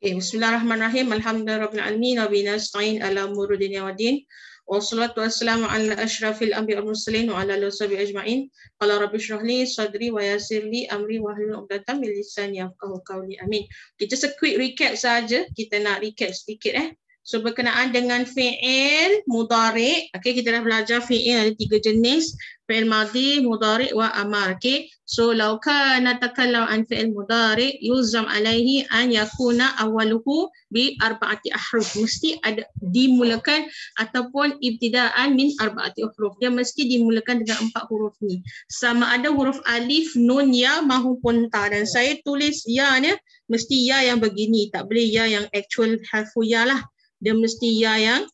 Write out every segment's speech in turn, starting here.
Bismillahirrahmanirrahim. Alhamdulillahirabbil alamin wa bihi nasta'in ala umuri dunya waddin. Wassalatu wassalamu ala asyrafil anbiya'i wal mursalin wa ala alihi washabihi ajma'in. Qala rabbi shrah li sadri wa yassir li amri wahlul 'uqdatam min lisani yafqahu qawli. Amin. Kita quick recap saja. Kita nak recap sedikit So berkenaan dengan fi'il mudhari'. Okey, kita dah belajar fi'il ada 3 jenis. Fi'il madhi, mudhari' wa amar. Okey. So law kana takallam an fi'il mudhari' yuzam alaihi an yakuna awaluhu bi arba'ati ahruf. Mesti ada dimulakan ataupun ibtidaan min arba'ati ahruf. Dia mesti dimulakan dengan 4 huruf ni. Sama ada huruf alif, nun, ya maupun ta. Dan saya tulis ya ni mesti ya yang begini, tak boleh ya yang actual harfu ya lah. Dia mesti ya yang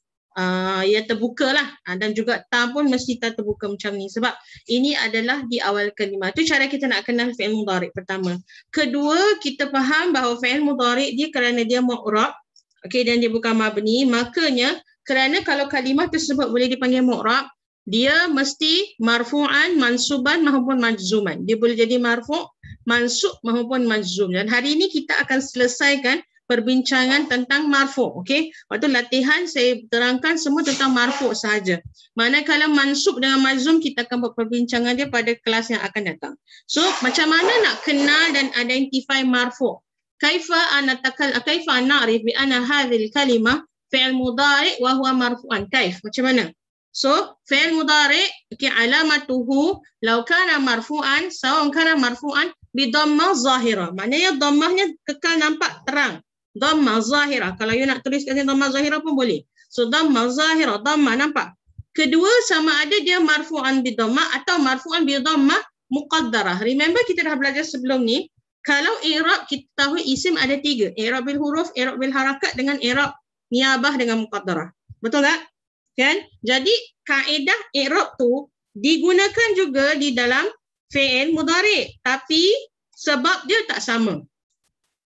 ya terbuka lah, dan juga ta pun mesti tak terbuka macam ni, sebab ini adalah di awal kalimah. Itu cara kita nak kenal fi'il mudhari' pertama. Kedua, kita faham bahawa fi'il mudhari' dia kerana dia mu'rab, okey, dan dia bukan mabni, makanya kerana kalau kalimah tersebut boleh dipanggil mu'rab, dia mesti marfu'an, mansuban maupun majzuman. Dia boleh jadi marfu', mansub maupun majzum. Dan hari ini kita akan selesaikan perbincangan tentang marfu', okey. Waktu latihan saya terangkan semua tentang marfu' sahaja. Manakala mansub dengan majzum kita akan buat perbincangan dia pada kelas yang akan datang. So macam mana nak kenal dan identify marfu'? Kaifa na'rif bi anna hadhil kalimah fi'il mudhari' wa huwa marfu'an? Kaif? Macam mana? So fi'il mudhari', okey, alamatuhu law kana marfu'an sawa kana marfu'an bi dhammah zahirah. Maknanya dhammahnya kekal nampak terang. Dhammah zahirah. Kalau you nak tulis kat sini dhammah zahirah pun boleh. So dhammah zahirah, dhammah nampak. Kedua, sama ada dia marfu'an bi dhammah atau marfu'an bi dhammah muqaddarah. Remember kita dah belajar sebelum ni, kalau i'rab kita tahu isim ada 3. I'rab bil huruf, i'rab bil harakat dengan i'rab niyabah dengan muqaddarah. Betul tak? Kan? Jadi kaedah i'rab tu digunakan juga di dalam fi'il mudhari', tapi sebab dia tak sama.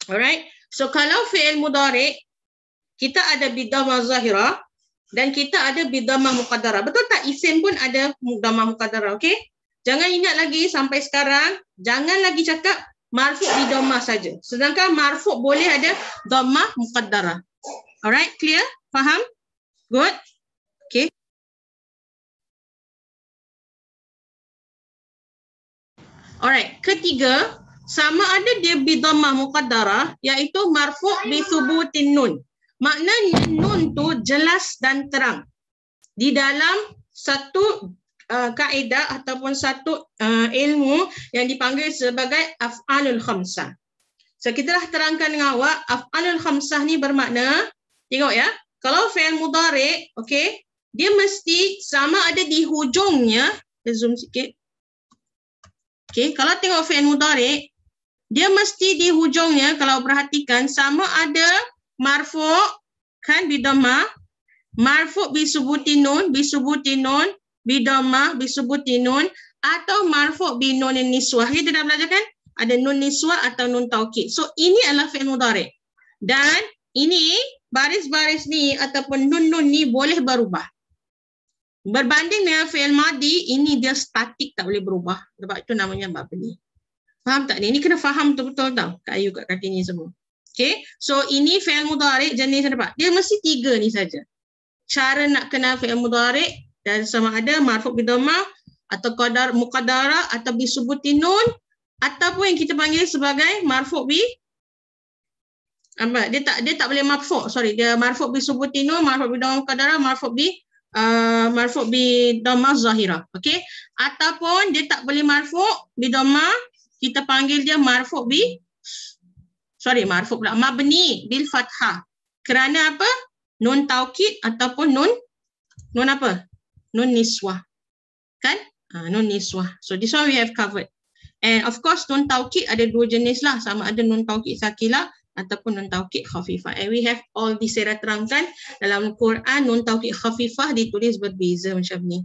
Alright? So kalau fi'il mudhari' kita ada bidhamah zahirah dan kita ada bidhamah muqaddarah. Betul tak? Isim pun ada bidhamah muqaddarah, okey? Jangan ingat lagi sampai sekarang, jangan lagi cakap marfu' bidhamah saja. Sedangkan marfu' boleh ada dhammah muqaddarah. Alright, clear? Faham? Good? Okey. Alright, ketiga, sama ada dia bidhammah muqaddarah, iaitu marfu' bi thubutin nun. Maknanya nun tu jelas dan terang di dalam satu kaedah ataupun satu ilmu yang dipanggil sebagai af'alul khamsah. So kita dah terangkan dengan awak, af'alul khamsah ni bermakna, tengok ya, kalau fi'il mudhari', okey, dia mesti sama ada di hujungnya, zoom sikit. Okey, kalau tengok fi'il mudhari', dia mesti di hujungnya, kalau perhatikan, sama ada marfu' kan bidhammah, marfu' bisubuti nun, bidhammah bisubuti nun, atau marfu' bi nun niswah. Kita dah belajar kan? Ada nun niswah atau nun taukid. So ini adalah fi'il mudhari'. Dan ini baris-baris ni ataupun nun-nun ni boleh berubah. Berbanding dengan fi'il madhi, ini dia statik, tak boleh berubah. Sebab itu namanya mabni. Faham tak ni? Ini kena faham betul-betul tau. Kat Ayu, kat kaki ni semua. Okay. So ini fi'il mudhari' jenis apa? Dia mesti 3 ni saja. Cara nak kenal fi'il mudhari' dan sama ada marfu' bi dhammah atau qadar muqaddarah atau bi subuti nun ataupun yang kita panggil sebagai marfu' bi apa? Dia tak boleh marfu', sorry. Dia marfu' bi subuti nun, marfu' bi dhammah muqaddarah, marfu' bi dhammah zahirah. Okey? Ataupun dia tak boleh marfu' bi dhammah, kita panggil dia marfu' mabni bil fathah. Kerana apa? Nun taukid ataupun nun apa? Nun niswah. Kan? Nun niswah. So this one we have covered. And of course nun taukid ada 2 jenis lah, sama ada nun taukid sakilah ataupun nun taukid khafifah. And we have all this saya terangkan dalam Quran, nun taukid khafifah ditulis berbeza macam ni.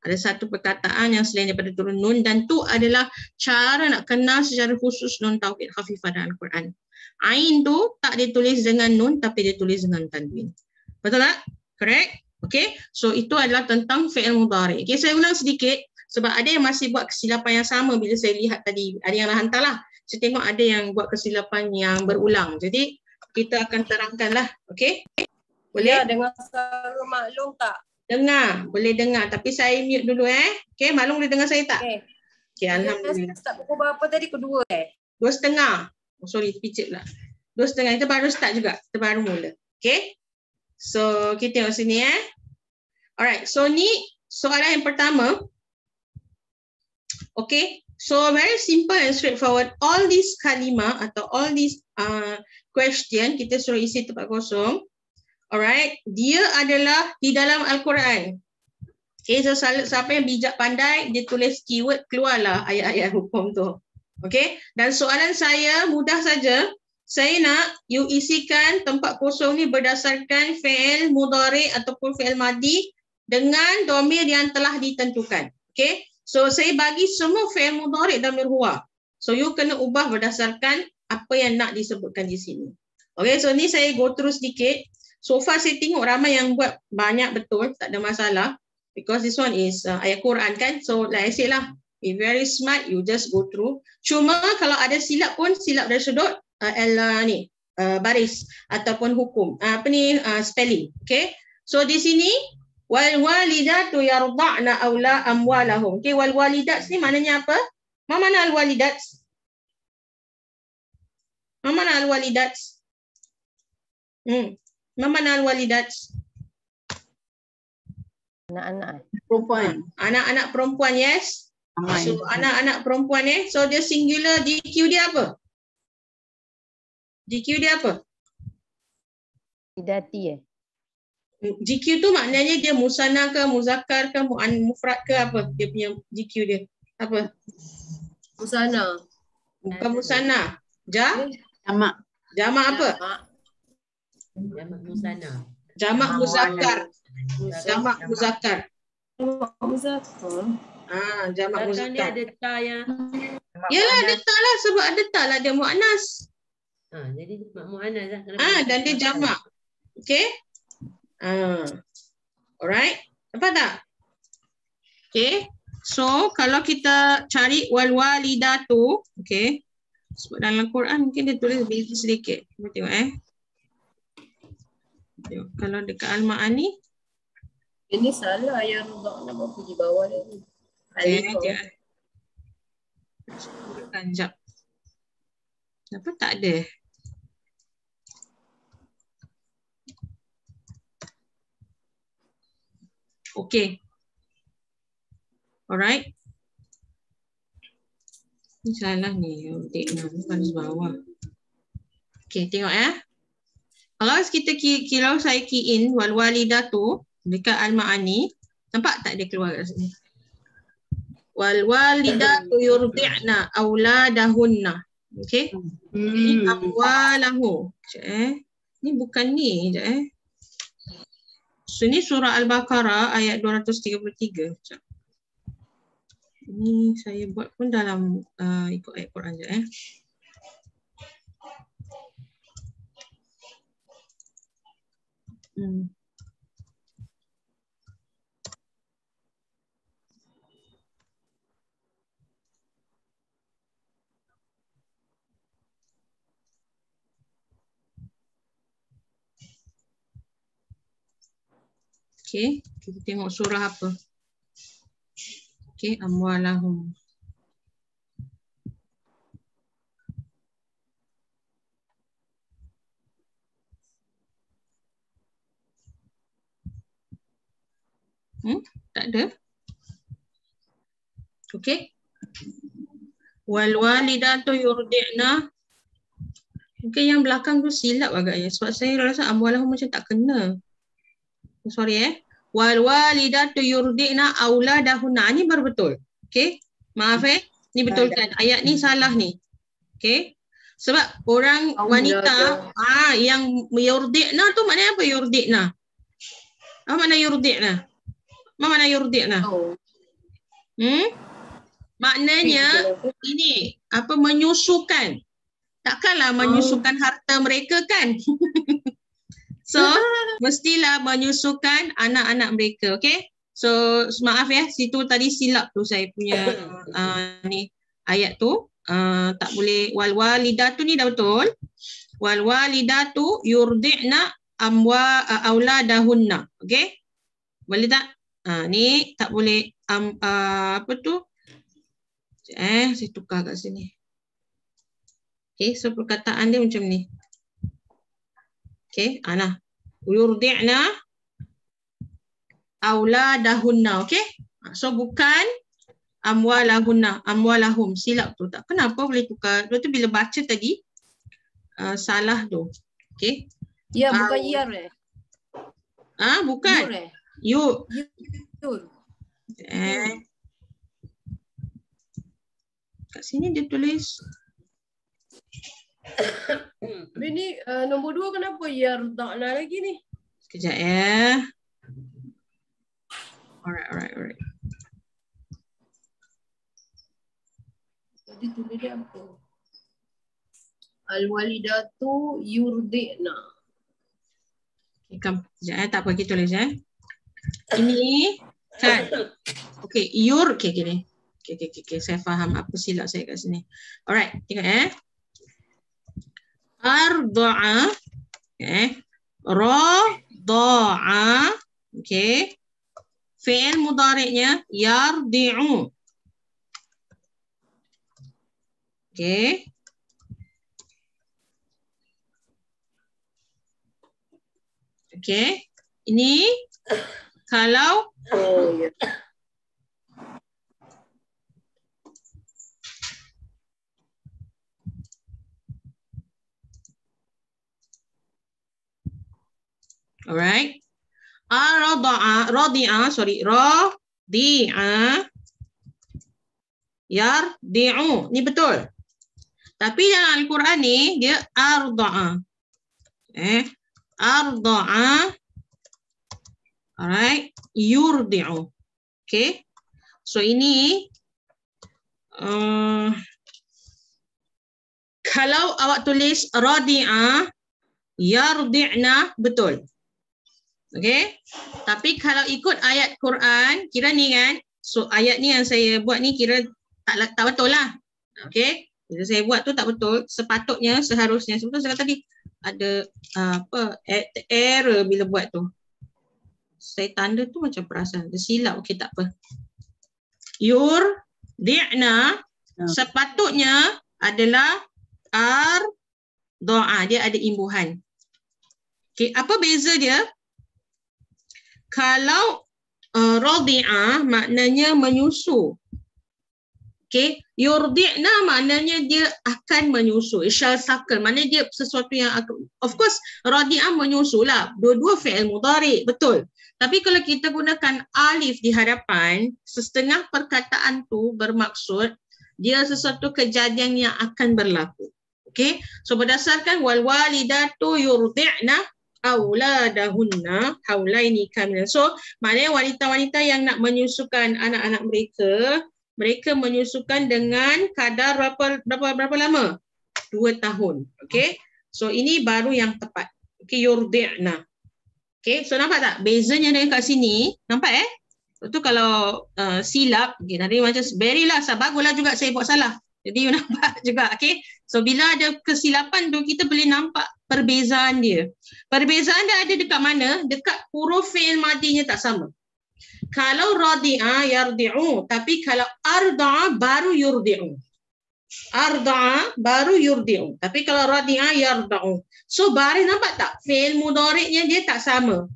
Ada satu perkataan yang selain daripada turun nun, dan tu adalah cara nak kenal secara khusus nun taukid khafifah dalam Al-Quran. Ain tu tak ditulis dengan nun tapi ditulis dengan tanwin. Betul tak? Correct? Okay. So itu adalah tentang fi'il mudhari'. Okay, saya ulang sedikit sebab ada yang masih buat kesilapan yang sama bila saya lihat tadi. Ada yang dah hantar lah. Saya tengok ada yang buat kesilapan yang berulang. Jadi kita akan terangkanlah. Okey? Boleh? Ya, dengar suara maklum tak? Dengar, boleh dengar. Tapi saya mute dulu Okey, Maklum boleh dengar saya tak? Okey. Okey, alhamdulillah. Start pukul berapa tadi? Kedua 2:30. Oh, sorry, picit pula. 2:30. Kita baru start juga. Kita baru mula. Okey? So, kita tengok sini Alright, so ni soalan yang pertama. Okay, so very simple and straightforward. All these kalimah atau all these question kita suruh isi tempat kosong. Alright, dia adalah di dalam Al-Quran. Okay, so siapa yang bijak pandai, dia tulis keyword, keluarlah ayat-ayat hukum tu. Okay, dan soalan saya mudah saja. Saya nak you isikan tempat kosong ni berdasarkan fi'il mudhari ataupun fi'il madi dengan dhamir yang telah ditentukan. Okay, so saya bagi semua fi'il mudhari dhamir huwa. So you kena ubah berdasarkan apa yang nak disebutkan di sini. Okay, so ni saya go through sedikit. So far saya tengok ramai yang buat banyak betul, tak ada masalah. Because this one is ayat Quran kan. So like I said lah, if very smart, you just go through. Cuma kalau ada silap pun, silap dari sudut baris ataupun hukum. Spelling. Okay. So di sini, wal walidatu yarda'na aula amwalahum. Okay, wal walidat ni maknanya apa? Mana al walidat? Mana al walidat? Mana al walidat? Anak-anak perempuan. Anak-anak perempuan, yes. So anak-anak perempuan so dia singular, GQ dia apa? GQ dia apa? Idati GQ tu maknanya dia musanna ke, muzakkar ke, mufrad ke apa? Dia punya GQ dia. Apa? Musanna. Bukan musanna. Jamak. Jamak apa? Jamak musanna. Jamak muzakkar. Jamak muzakkar. Jamak muzakkar. Jamak muzakkar. Ada ta yang. Yalah, ada ta lah, sebab ada ta lah dia muannas. Jadi muannas lah. Dan dia jamak. Okay? Alright. Nampak tak? Okay. So, kalau kita cari wal walidatu, okay. Sebab dalam Quran mungkin dia tulis lebih sedikit. Kita tengok Tengok. Kalau dekat Al-Ma'ani. Ini salah yang nak pergi bawah dia ni. Sekejap. Kenapa tak ada? Okay. Alright. Ini salah ni. Bukan di bawah. Okay, tengok Kalau kita kalau saya key in wal walidatu dekat Al-Ma'ani, nampak tak dia keluar kat sini? Wal walidatu yurdi'na auladahunna. Okey? Ini amwalahu. Ni bukan ni So ni surah Al-Baqarah ayat 233. Ini saya buat pun dalam ikut ayat Quran je Okay, kita tengok surah apa. Okay, amwalahum. Tak ada. Okay. Wal walidatu yurdi'na. Mungkin yang belakang tu silap agaknya. Sebab saya rasa amwalahum macam tak kena. Sorry Wal walidatu yurdi'na auladahunna. Ni baru betul. Okay. Maaf Ni betulkan. Ayat ni salah ni. Okay. Sebab orang wanita yang yurdi'na tu maknanya apa yurdi'na? Apa makna yurdi'na? Apa makna yurdi'na? Maknanya ini apa menyusukan. Takkanlah menyusukan harta mereka kan? So, mestilah menyusukan anak-anak mereka, okay? So, maaf situ tadi silap tu saya punya ni ayat tu. Tak boleh wal walidatu ni dah betul. wal walidatu yurdi'na auladahunna. Okey? Boleh tak? Ni tak boleh apa tu? Saya tukar kat sini. Okey, so perkataan dia macam ni. Okey, nah. Yurdi'na auladahunna. Okey? So bukan amwalahum. Silap tu tak. Kenapa boleh tukar? Lepas tu bila baca tadi salah tu. Okey? Ya, bukan yar Bukan. Yur. Kat sini dia tulis. Ini nombor 2 kenapa yar tak nak lagi ni? Sekejap ya. Alright. Jadi tulis dia apa? Al-walidatu yurdi'na. Okay, come. Sekejap tak apa kita tulis Ini kan. Okey, gini. Okay. Saya faham apa silap saya kat sini. Alright, tengok Arda'a. Rada'a. Okey. Fi'il mudhari'nya yardi'u. Okey. Okey. Ini kalau alright. Radi'a yardi'u. Ni betul. Tapi dalam Al-Quran ni dia arda'a. Arda'a. Alright. Yurdi'u. Okay. So ini kalau awak tulis radi'a yardi'na betul. Okay. Tapi kalau ikut ayat Quran, kira ni kan. So ayat ni yang saya buat ni kira tak betul lah. Okay. Bila saya buat tu tak betul. Seharusnya sebetulnya saya kata tadi ada error bila buat tu. Saya tanda tu macam perasan. Dia silap. Okay, tak apa. Yurdi'na sepatutnya adalah arda'a. Dia ada imbuhan. Okay, apa beza dia? Kalau radi'a maknanya menyusu. Okay, yurdi'na maknanya dia akan menyusu. Shall suckle. Maknanya dia sesuatu yang akan, of course radi'a menyusu lah. Dua-dua fi'il mudhari'. Betul. Tapi kalau kita gunakan alif di hadapan, setengah perkataan tu bermaksud dia sesuatu kejadian yang akan berlaku. Okay. So berdasarkan wal walidatu yurdi'na auladahunna haulaini kamilan. So maknanya wanita-wanita yang nak menyusukan anak-anak mereka menyusukan dengan kadar berapa lama? 2 tahun. Okay. So ini baru yang tepat. Okay, yurdi'na. Okay, so nampak tak bezanya dengan kat sini? Nampak Itu kalau silap, okay, nanti macam berilah, baguslah juga saya buat salah. Jadi nampak juga, okay. So bila ada kesilapan tu, kita boleh nampak perbezaan dia. Perbezaan dia ada dekat mana? Dekat huruf fi'il madinya tak sama. Kalau radi'a yardi'u, tapi kalau arda'a baru yurdi'u. Arda'a baru yurdi'u. Tapi kalau radi'a yarda'u. So baris nampak tak? Fi'il mudhari'nya dia tak sama.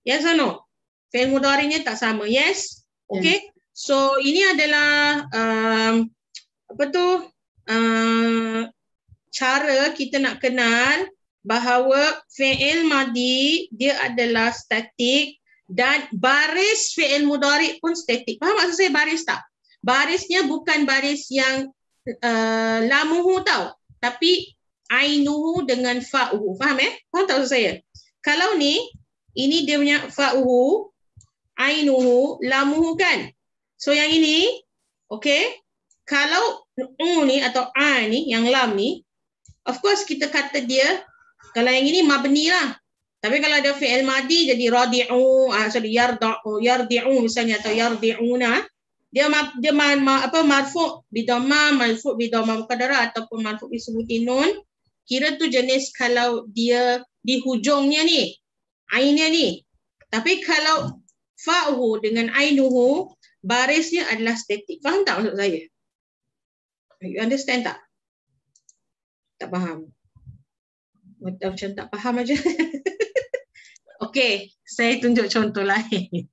Yes or no? Fi'il mudhari'nya tak sama. Yes? Okay. So ini adalah cara kita nak kenal bahawa fi'il madi dia adalah statik dan baris fi'il mudhari' pun statik. Faham maksud saya baris tak? Barisnya bukan baris yang lamuhu tau. Tapi ainuhu dengan fa'uhu. Faham Faham tak maksud saya? Kalau ni, ini dia punya fa'uhu, ainuhu, lamuhu kan? So yang ini, okay. Kalau ni atau ni, yang lam ni, of course kita kata dia, kalau yang ini mabni lah. Tapi kalau ada fi'il madi jadi radi'u, yardi'u misalnya atau yardi'una, dia marfu' bidhamma, marfu' bidhamma muqaddarah ataupun marfu' disubuti nun. kira tu jenis kalau dia di hujungnya ni, ainnya ni. Tapi kalau fa'uhu dengan ainuhu, barisnya adalah statik. Faham tak maksud saya? You understand tak? Tak faham. Macam tak faham aja. Okey, saya tunjuk contoh lain.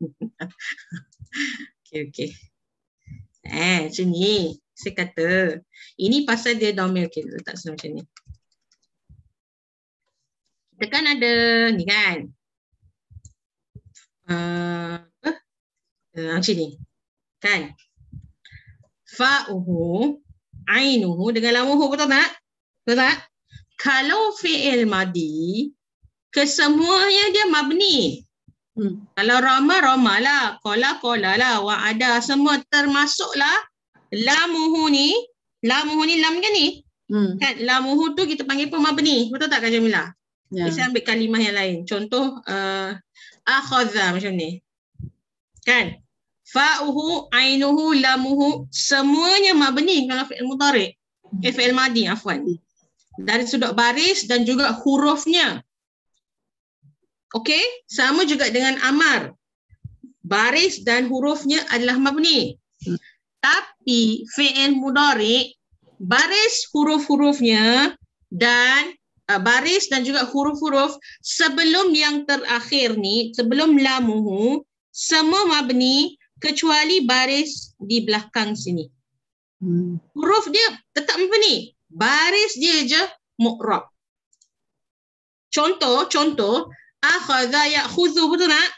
Okey. Macam ni. Saya kata, ini pasal dia domain. Okay, letak sana macam ni. Kita kan ada ni kan. Macam ni. Kan? Fa'uhu, ainuhu dengan lamuhu, betul tak? Betul tak? Kalau fi'il madi, kesemuanya dia mabni. Kalau rama lah, kola lah, wa'ada semua termasuklah lamuhu ni lam kan ni? Kan lamuhu tu kita panggil pun mabni. Betul tak Kak Jamila? Yeah. Saya ambil kalimah yang lain. Contoh akhadha macam ni. Kan? Fa'uhu, ainuhu, lamuhu semuanya mabni kalau fi'il mudhari'. Fi'il madi afwan. Dari sudut baris dan juga hurufnya. Okey, sama juga dengan amar. Baris dan hurufnya adalah mabni. Tapi fi'il mudhari' baris huruf-hurufnya dan baris dan juga huruf-huruf sebelum yang terakhir ni, sebelum lamuhu, semua mabni kecuali baris di belakang sini. Huruf dia tetap mabni, baris dia je mu'rab. Contoh, akhadha ya'khudhu, betul tak?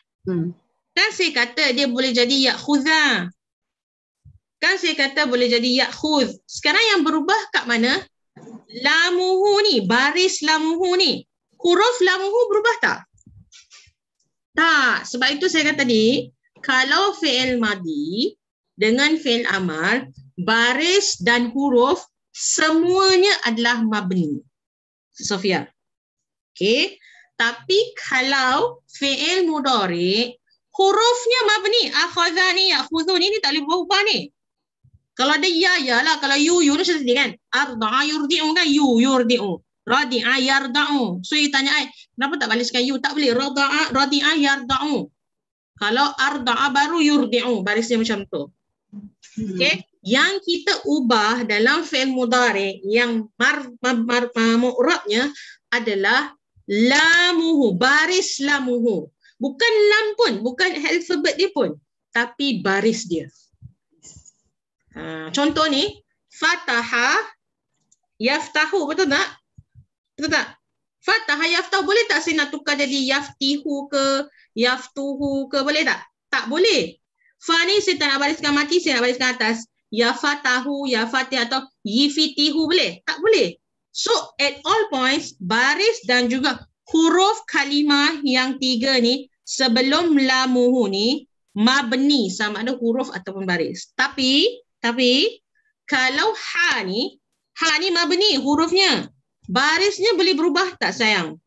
Kan saya kata dia boleh jadi ya'khudha. Kan saya kata boleh jadi ya'khudh. Sekarang yang berubah kat mana? Lamuhu ni, baris lamuhu ni. Huruf lamuhu berubah tak? Tak. Sebab itu saya kata tadi, kalau fi'il madi dengan fi'il amar, baris dan huruf semuanya adalah mabni. Sofia. Okey. Tapi kalau fi'il mudhari, hurufnya mabni. Akhadha ni, ya'khudhu ni tak boleh berubah ni. Kalau ada ya lah. Kalau you ni macam tadi kan. Arda'a yurdi'u kan. Yurdi'u. Radi'a yarda'u. So you tanya kenapa tak balaskan you? Tak boleh. Radi'a yarda'u. Kalau arda'a baru yurdi'u. Barisnya macam tu. Okay. Yang kita ubah dalam fi'il mudhari yang mu'rabnya adalah lamuhu. Baris lamuhu. Bukan lam pun. Bukan alfabet dia pun. Tapi baris dia. Contoh ni, fataha yaftahu, betul tak? Betul tak? Fataha yaftahu, boleh tak saya nak tukar jadi yaftihu ke, yaftuhu ke, boleh tak? Tak boleh. Fa ni saya tak nak bariskan mati, saya nak bariskan atas. Yafatahu, yafatih atau yifitihu, boleh? Tak boleh. So at all points, baris dan juga huruf kalimah yang tiga ni sebelum lamuhu ni mabni, sama ada huruf ataupun baris. Tapi kalau ha ni mabni hurufnya. Barisnya boleh berubah tak sayang?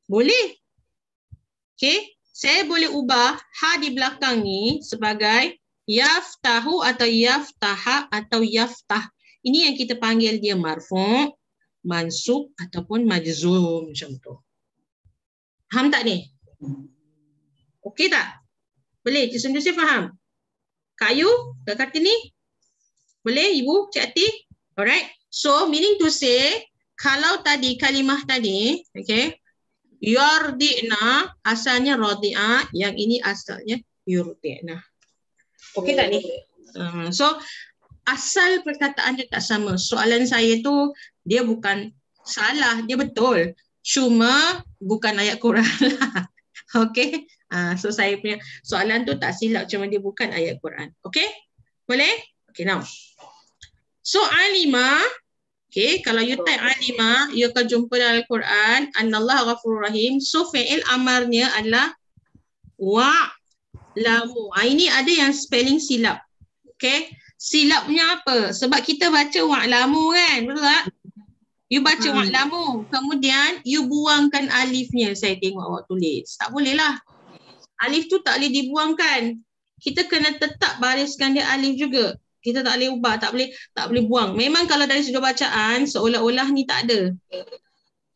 Boleh. Okey, saya boleh ubah ha di belakang ni sebagai yaftahu atau yaftaha atau yaftah. Ini yang kita panggil dia marfu', mansub ataupun majzum macam tu. Faham tak ni? Okey tak? Boleh? Cik Yusuf faham? Kak Ayu, Kak Kartini? Boleh Ibu, Cik Ati? Alright. So meaning to say, kalau tadi kalimah tadi, okay, yardi'na asalnya radi'a, yang ini asalnya yurdi'na. Okey tak ni? So asal perkataan dia tak sama. Soalan saya tu dia bukan salah, dia betul. Cuma bukan ayat Quran lah. Okey. So saya punya soalan tu tak silap, cuma dia bukan ayat Quran. Okey? Boleh? Okay, now. So alima, okay, kalau you type alima, you akan jumpa dalam Al-Quran Anallahu Ghafurur Rahim. So fi'il amarnya adalah wa'lamu. Ini ada yang spelling silap. Okay, silapnya apa? Sebab kita baca wa'lamu kan, betul tak? You baca wa'lamu, kemudian you buangkan alifnya. Saya tengok awak tulis. Tak boleh lah. Alif tu tak boleh dibuangkan. Kita kena tetap bariskan dia alif juga. Kita tak boleh ubah, tak boleh buang. Memang kalau dari sudut bacaan seolah-olah ni tak ada.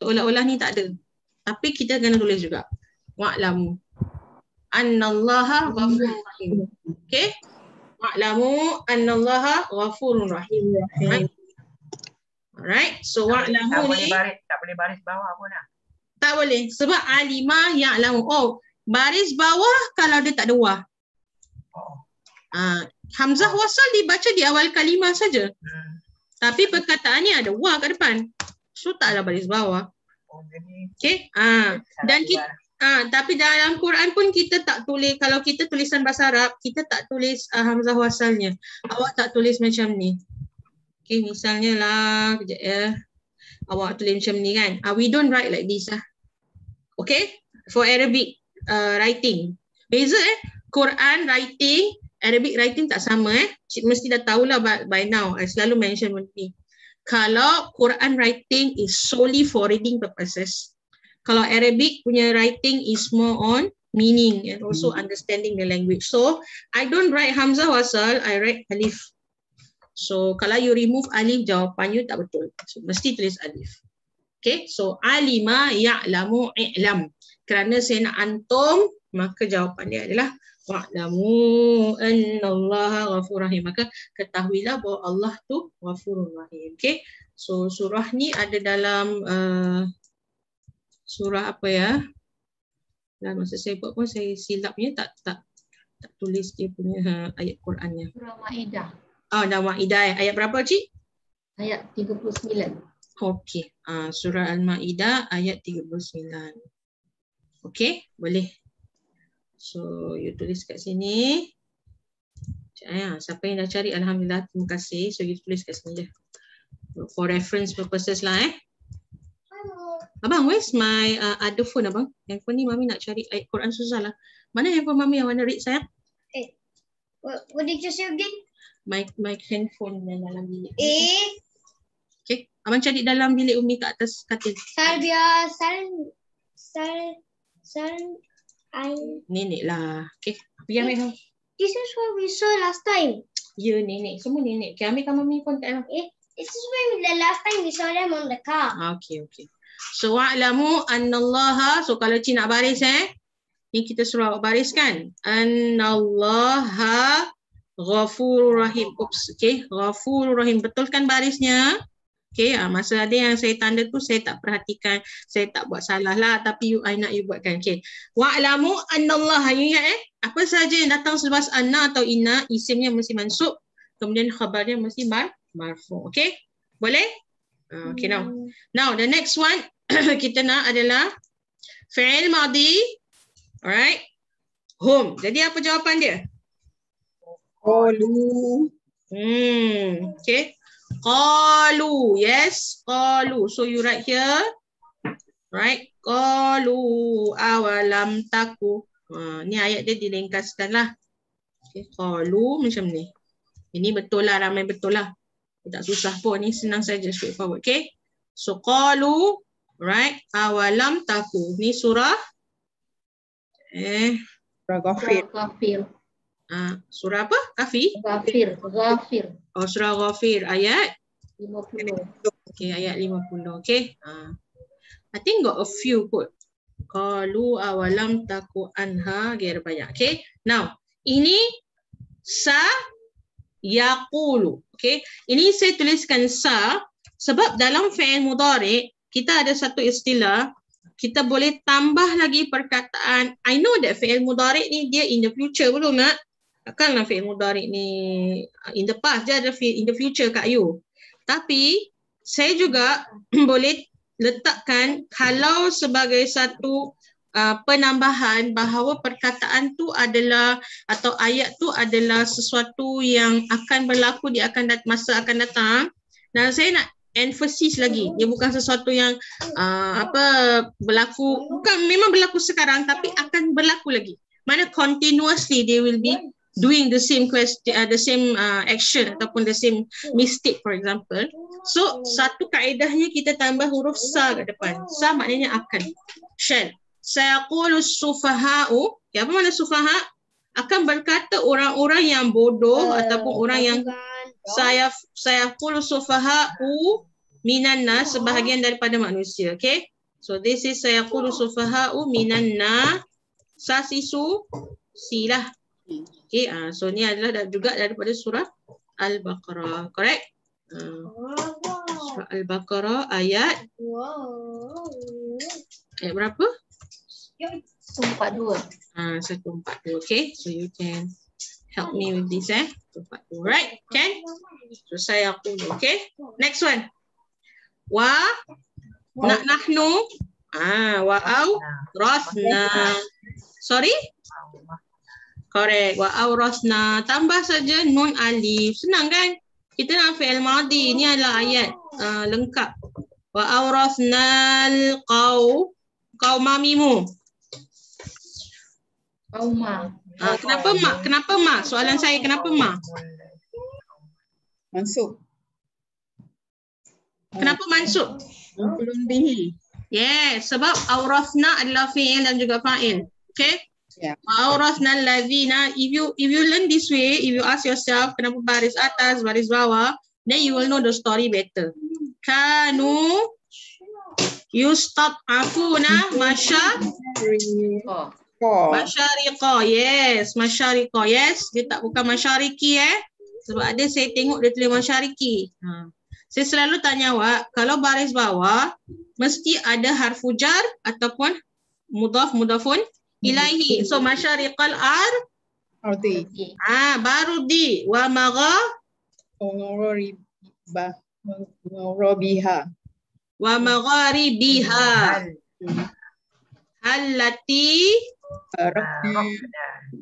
Seolah-olah ni tak ada. Tapi kita kena tulis juga. Wa'lamu annallaha ghafurur rahim. Okay? Wa'lamu annallaha ghafurur rahim. Right? Alright. So wa'lamu ni tak boleh baris bawah pun lah. tak boleh. Sebab alima ya'lamu. Oh, baris bawah kalau dia tak ada wah. Oh. Hamzah wasal dibaca di awal kalimah saja. Tapi perkataannya ada wah kat depan. So taklah baris bawah. Oh, jadi Okay. Dan kita tapi dalam Quran pun kita tak tulis, kalau kita tulisan bahasa Arab, kita tak tulis hamzah wasalnya. Awak tak tulis macam ni. Okay, misalnya lah, kejap ya. Awak tulis macam ni kan. We don't write like this lah. Okay, for Arabic writing. Beza Quran writing, Arabic writing tak sama Mesti dah tahulah by now. I selalu mention ni. Kalau Quran writing is solely for reading purposes. Kalau Arabic punya writing is more on meaning and also understanding the language. So, I don't write hamzah wasal, I write alif. So, kalau you remove alif, jawapannya tak betul. So, mesti tulis alif. Okay, so alima ya'lamu i'lam. Kerana saya nak antum, maka jawapan dia adalah wa'lamu annallaha ghafurur rahim. Maka ketahuilah bahawa Allah tu ghafurur rahim. Okay, so surah ni ada dalam surah apa ya? Dan masa saya buat pun saya silapnya tak tulis dia punya ayat Qurannya. Surah Maidah. Dah Maidah. Ayat berapa Cik? Ayat 39. Okey. Surah Al-Maidah ayat 39. Okey, boleh. So, you tulis kat sini. Siapa yang dah cari, alhamdulillah, terima kasih. So, you tulis kat sini je. For reference purposes lah Abang, where's my other phone abang? Handphone ni Mami nak cari ayat Quran susah lah. Mana handphone Mami yang warna red sayang? What did you say again? My handphone yang dalam bilik. Okay, abang cari dalam bilik Umi kat atas katil. Nenek lah. Okay, pergi ambil kau. This is what we saw last time. Ya, nenek. Semua nenek. Okay, ambilkan Mami pun kat dalam. This is when the last time we saw them on the car. Okay. So, wa'lamu annallaha. So, kalau Cik nak baris ni kita suruh awak bariskan. Annallaha ghafurur rahim. Oops, okay. Ghafurur rahim. Betulkan barisnya. Okay, masa ada yang saya tanda tu saya tak perhatikan. Saya tak buat salah lah. Tapi I nak you buatkan. Okay. Wa'lamu annallaha. You ingat apa saja yang datang selepas anna atau inna, isimnya mesti mansub. Kemudian khabarnya mesti marfu. Okay. Boleh? Okay, now the next one kita nak adalah fi'il madhi. Alright. Hum. Jadi apa jawapan dia? qalu. Okay. Qalu. Yes, qalu. So you write here. Right. Qalu awalam taku. Ni ayat dia dilengkaskan lah. Okay. Qalu macam ni. Ini betul lah, ramai betul lah. Tak susah pun, ni senang saja, straightforward. Okay. So qalu, right, awalam taku. Ni surah Surah Ghafir. Surah apa? Kafi? Ghafir. Oh, surah Ghafir ayat 50. Okay, ayat 50. Okay. I think got a few kot. Qalu awalam taku anha ghair banyak. Okay. Now, ini yaqulu. Okay. Ini saya tuliskan sebab dalam fi'il mudhari kita ada satu istilah, kita boleh tambah lagi perkataan. I know that fi'il mudhari ni dia in the future, betul tak? Takkanlah fi'il mudhari ni in the past, dia ada in the future kat you. Tapi saya juga boleh letakkan kalau sebagai satu penambahan bahawa perkataan tu adalah atau ayat tu adalah sesuatu yang akan berlaku di masa akan datang. Dan saya nak emphasis lagi, dia bukan sesuatu yang berlaku, bukan memang berlaku sekarang tapi akan berlaku lagi. Mana continuously they will be doing the same action ataupun the same mistake, for example. So satu kaedahnya kita tambah huruf sa kat depan. Sa maknanya akan. Shall. Sayaqulu sufaha'u. Okay, apa makna sufaha? Akan berkata orang-orang yang bodoh ataupun orang yang sayaqulu sufaha'u minan nas, sebahagian daripada manusia. Okay. So this is sayaqulu sufaha'u minan nas. Sasisu silah. Okay. So ni adalah juga daripada surah Al-Baqarah. Correct? Surah Al-Baqarah ayat berapa? 142. 142. Okay. So you can help me with this. 142. Right? Can? So sayaqulu. Okay. Next one. Nahnu. Wa awrasna. Sorry? Correct. Wa awrasna. Tambah saja nun alif. Senang kan? Kita nak fi'il madhi. Ini adalah ayat lengkap. Wa awrasnal qaumamimu. Qauma. Kenapa mak? Kenapa mak? Soalan saya, kenapa mak? Mansub. Kenapa mansub? Maf'ulun bihi. Yes, sebab awrasna adalah fi'il dan juga fa'il. Okay? Yeah. Awrasna allazina. If you learn this way, if you ask yourself kenapa baris atas, baris bawah, then you will know the story better. Kanu yustad'afuna masyariqa. Yes, masyariqa. Yes, dia tak bukan masyariki sebab ada saya tengok dia tulis masyariki. Saya selalu tanya awak, kalau baris bawah mesti ada harfu jar ataupun mudhafun ilaihi. So masyariqal Ardi. baru di wa Magharibiha. wa magharibiha. Allati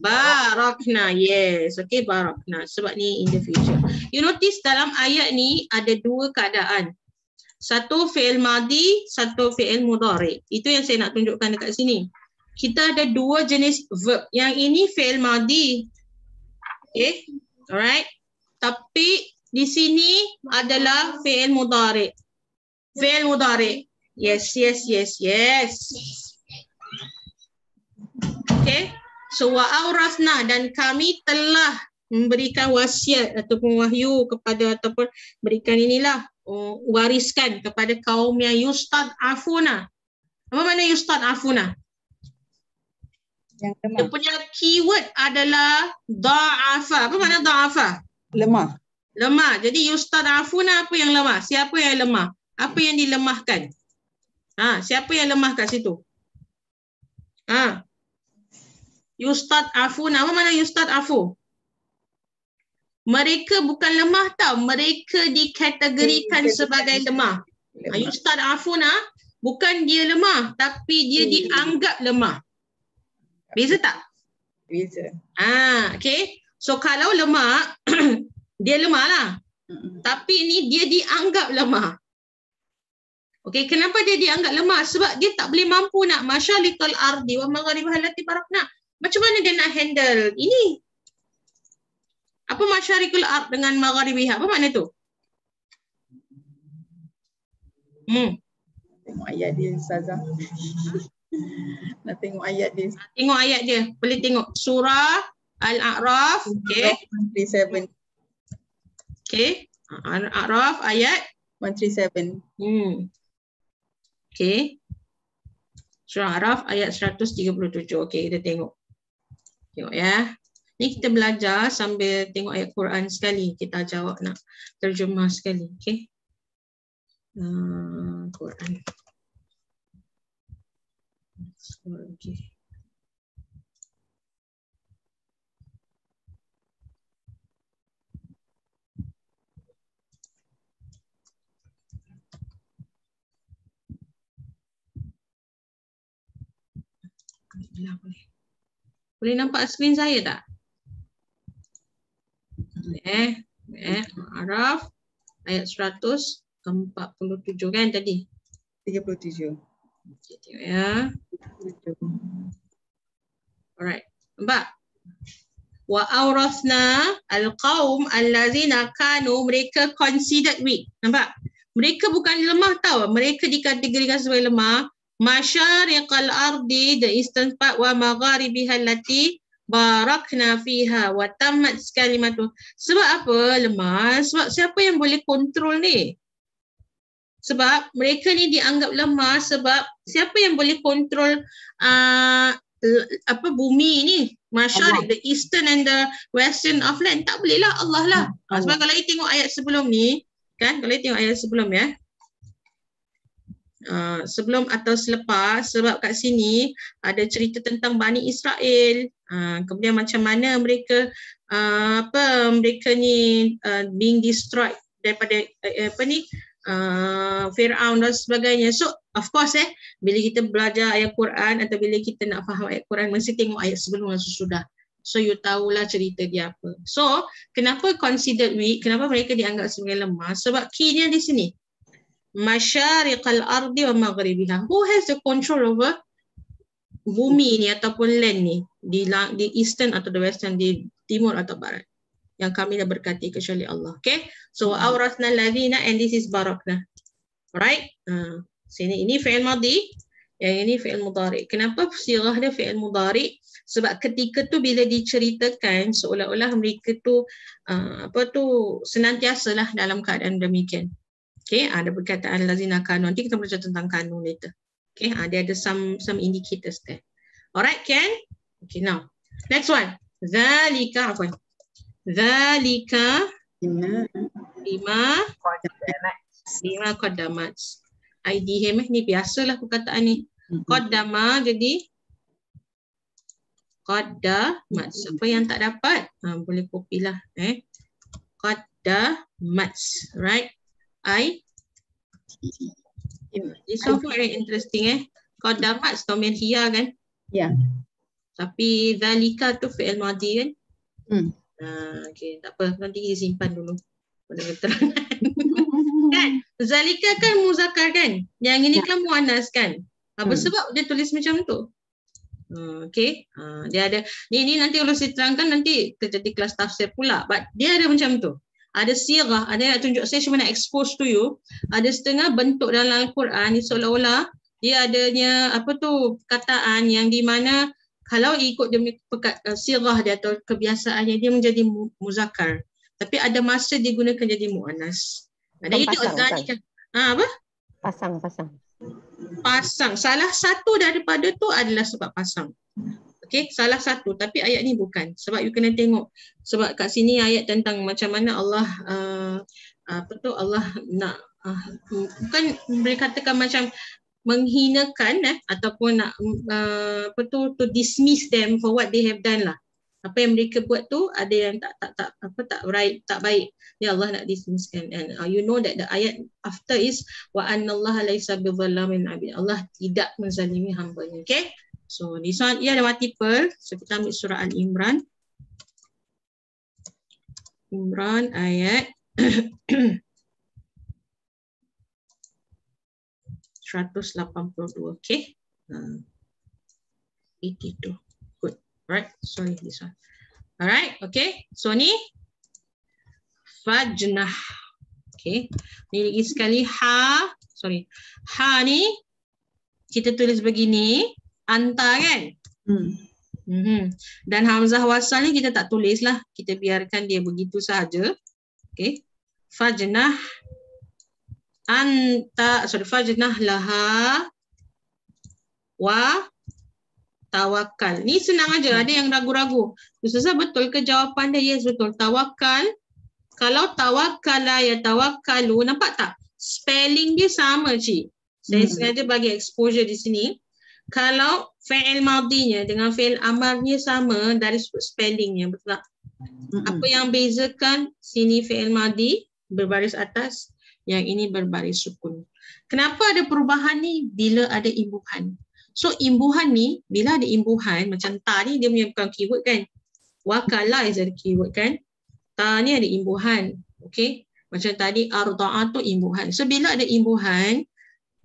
barakna. Yes, okay, barakna. Sebab ni in the future. You notice dalam ayat ni ada dua keadaan. Satu fi'il madhi, satu fi'il mudhari. Itu yang saya nak tunjukkan dekat sini. Kita ada dua jenis verb. Yang ini fi'il madhi. Okay, alright. Tapi di sini adalah fi'il mudhari. Fi'il mudhari. Yes. Okay. So wa'aurasna, dan kami telah memberikan wasiat ataupun wahyu kepada ataupun berikan wariskan kepada kaum yang yustad'afuna. Apa makna yustad'afuna? Yang Dia lemah. punya keyword adalah da'afa. Apa makna da'afa? Lemah. Lemah. Jadi yustad'afuna, apa yang lemah? Siapa yang lemah? Apa yang dilemahkan? Siapa yang lemah kat situ? Yustad'afuna. Apa makna yustad'afu? Mereka bukan lemah tau. Mereka dikategorikan sebagai lemah. Yustad'afuna bukan dia lemah, tapi dia dianggap lemah. Beza tak? Beza. Okay. So kalau lemah, dia lemah lah. Tapi ni dia dianggap lemah. Okay, kenapa dia dianggap lemah? Sebab dia tak boleh mampu nak masyariqal ardi wa magharibiha allati barakna. Macam mana dia nak handle ini? Apa masyariqal ard dengan magharibiha? Apa makna tu? Tengok ayat dia, Ustazah. Nak tengok ayat dia. Tengok ayat dia. Boleh tengok surah Al-A'raf. Okay. 137. Okay. Al-A'raf ayat 137. Okay. Surah Al-A'raf ayat 137. Okay, kita tengok. Tengok ya. Ni kita belajar sambil tengok ayat Quran sekali. Kita jawab nak terjemah sekali. Okay. Quran. Okay. Boleh nampak skrin saya tak? Araf ayat 147 kan tadi? 37. Okay, tengok ya. Alright. Nampak? Wa awrasna al-qaum allazina kanu, mereka considered weak. Nampak? Mereka bukan lemah tau. Mereka dikategorikan sebagai lemah. Masyariqal ardi, the eastern part, wa magharibiha allati barakna fiha wa tammat kalimatu. Sebab apa lemah? Sebab siapa yang boleh kontrol ni? Sebab mereka ni dianggap lemah sebab siapa yang boleh kontrol bumi ni, Masyariq, the eastern and the western of land, tak boleh lah, Allah lah. Sebab kalau you tengok ayat sebelum ni kan, kalau you tengok ayat sebelum ya, sebelum atau selepas, sebab kat sini ada cerita tentang Bani Israel, kemudian macam mana mereka mereka ni being destroyed daripada Fir'aun dan sebagainya. So of course bila kita belajar ayat Quran atau bila kita nak faham ayat Quran, mesti tengok ayat sebelum dan sesudah. So you tahulah cerita dia apa. So kenapa considered weak, kenapa mereka dianggap sebagai lemah? Sebab key-nya di sini, Masyariqal ardi wa maghribiha. Who has the control over bumi ni ataupun land ni, di eastern atau the western, di timur atau barat? Yang kami dah berkati kecuali Allah. Okay, so awrathna alladhina, and this is barakna. Alright, sini ini fi'il madhi, yang ini fi'il mudhari. Kenapa sirah dia fi'il mudhari? Sebab ketika tu bila diceritakan seolah-olah mereka tu senantiasalah dalam keadaan demikian. Okay, ada perkataan lazina kanu. Nanti kita belajar tentang kanu later. Okay, dia ada some indicators there. Alright, Ken? Okay, now next one. Zalika lima qaddamat. IDHM ni biasalah perkataan ni. Qaddama jadi qaddamat. Siapa yang tak dapat boleh copy lah. Qaddamat, right? This one very interesting Qaddamat domir hiya kan? Ya. Tapi zalika tu fi'il madhi kan? Okay, tak apa, nanti kita simpan dulu pada keterangan. Kan? Zalika kan muzakkar kan? Yang ini kan muannas kan? Apa sebab dia tulis macam tu? Okay, dia ada ni nanti kalau saya terangkan nanti terjadi kelas tafsir pula, but dia ada macam tu. Ada sirah, ada yang tunjuk, saya cuma nak expose to you. Ada setengah bentuk dalam Al-Quran seolah-olah dia adanya perkataan yang di mana kalau ikut demi sirah dia atau kebiasaannya dia menjadi muzakkar. Tapi ada masa digunakan jadi muannas. Ada itu kan? Apa? Pasang. Salah satu daripada tu adalah sebab pasang. Okay, salah satu, tapi ayat ni bukan. Sebab you kena tengok. Sebab kat sini ayat tentang macam mana Allah Allah nak bukan boleh katakan macam menghinakan ataupun nak to dismiss them for what they have done lah. Apa yang mereka buat tu ada yang tak right, tak baik. Ya Allah nak dismisskan. And you know that the ayat after is wa annallaha laisa bizallamin abid. Allah tidak menzalimi hamba-Nya. Okay? So this one ia ada multiple. So kita ambil surah Al-Imran. Imran ayat 182. Okay. 82. Good. Alright. Sorry this one. Alright. Okay. So ni fajnah. Okay. Ni lagi sekali ha. Sorry. Ha ni kita tulis begini. Anta kan? Dan hamzah wasal ni kita tak tulis lah. Kita biarkan dia begitu saja. Okay. Fajnah fajnah laha wa tawakal. Ni senang aja. Ada yang ragu-ragu. Ustazah betul ke jawapan dia? Yes, betul. Tawakal. Kalau tawakala ya tawakalu, nampak tak? Spelling dia sama, Cik. Saya sengaja bagi exposure di sini. Kalau fi'il madhinya dengan fi'il amarnya sama dari spellingnya, betul tak? Apa yang bezakan sini fi'il madhi berbaris atas, yang ini berbaris sukun. Kenapa ada perubahan ni? Bila ada imbuhan. So imbuhan ni, bila ada imbuhan, macam ta ni dia punya bukan keyword kan? Wakala is ada keyword kan? Ta ni ada imbuhan. Okay? Macam tadi arda'a tu imbuhan. So bila ada imbuhan,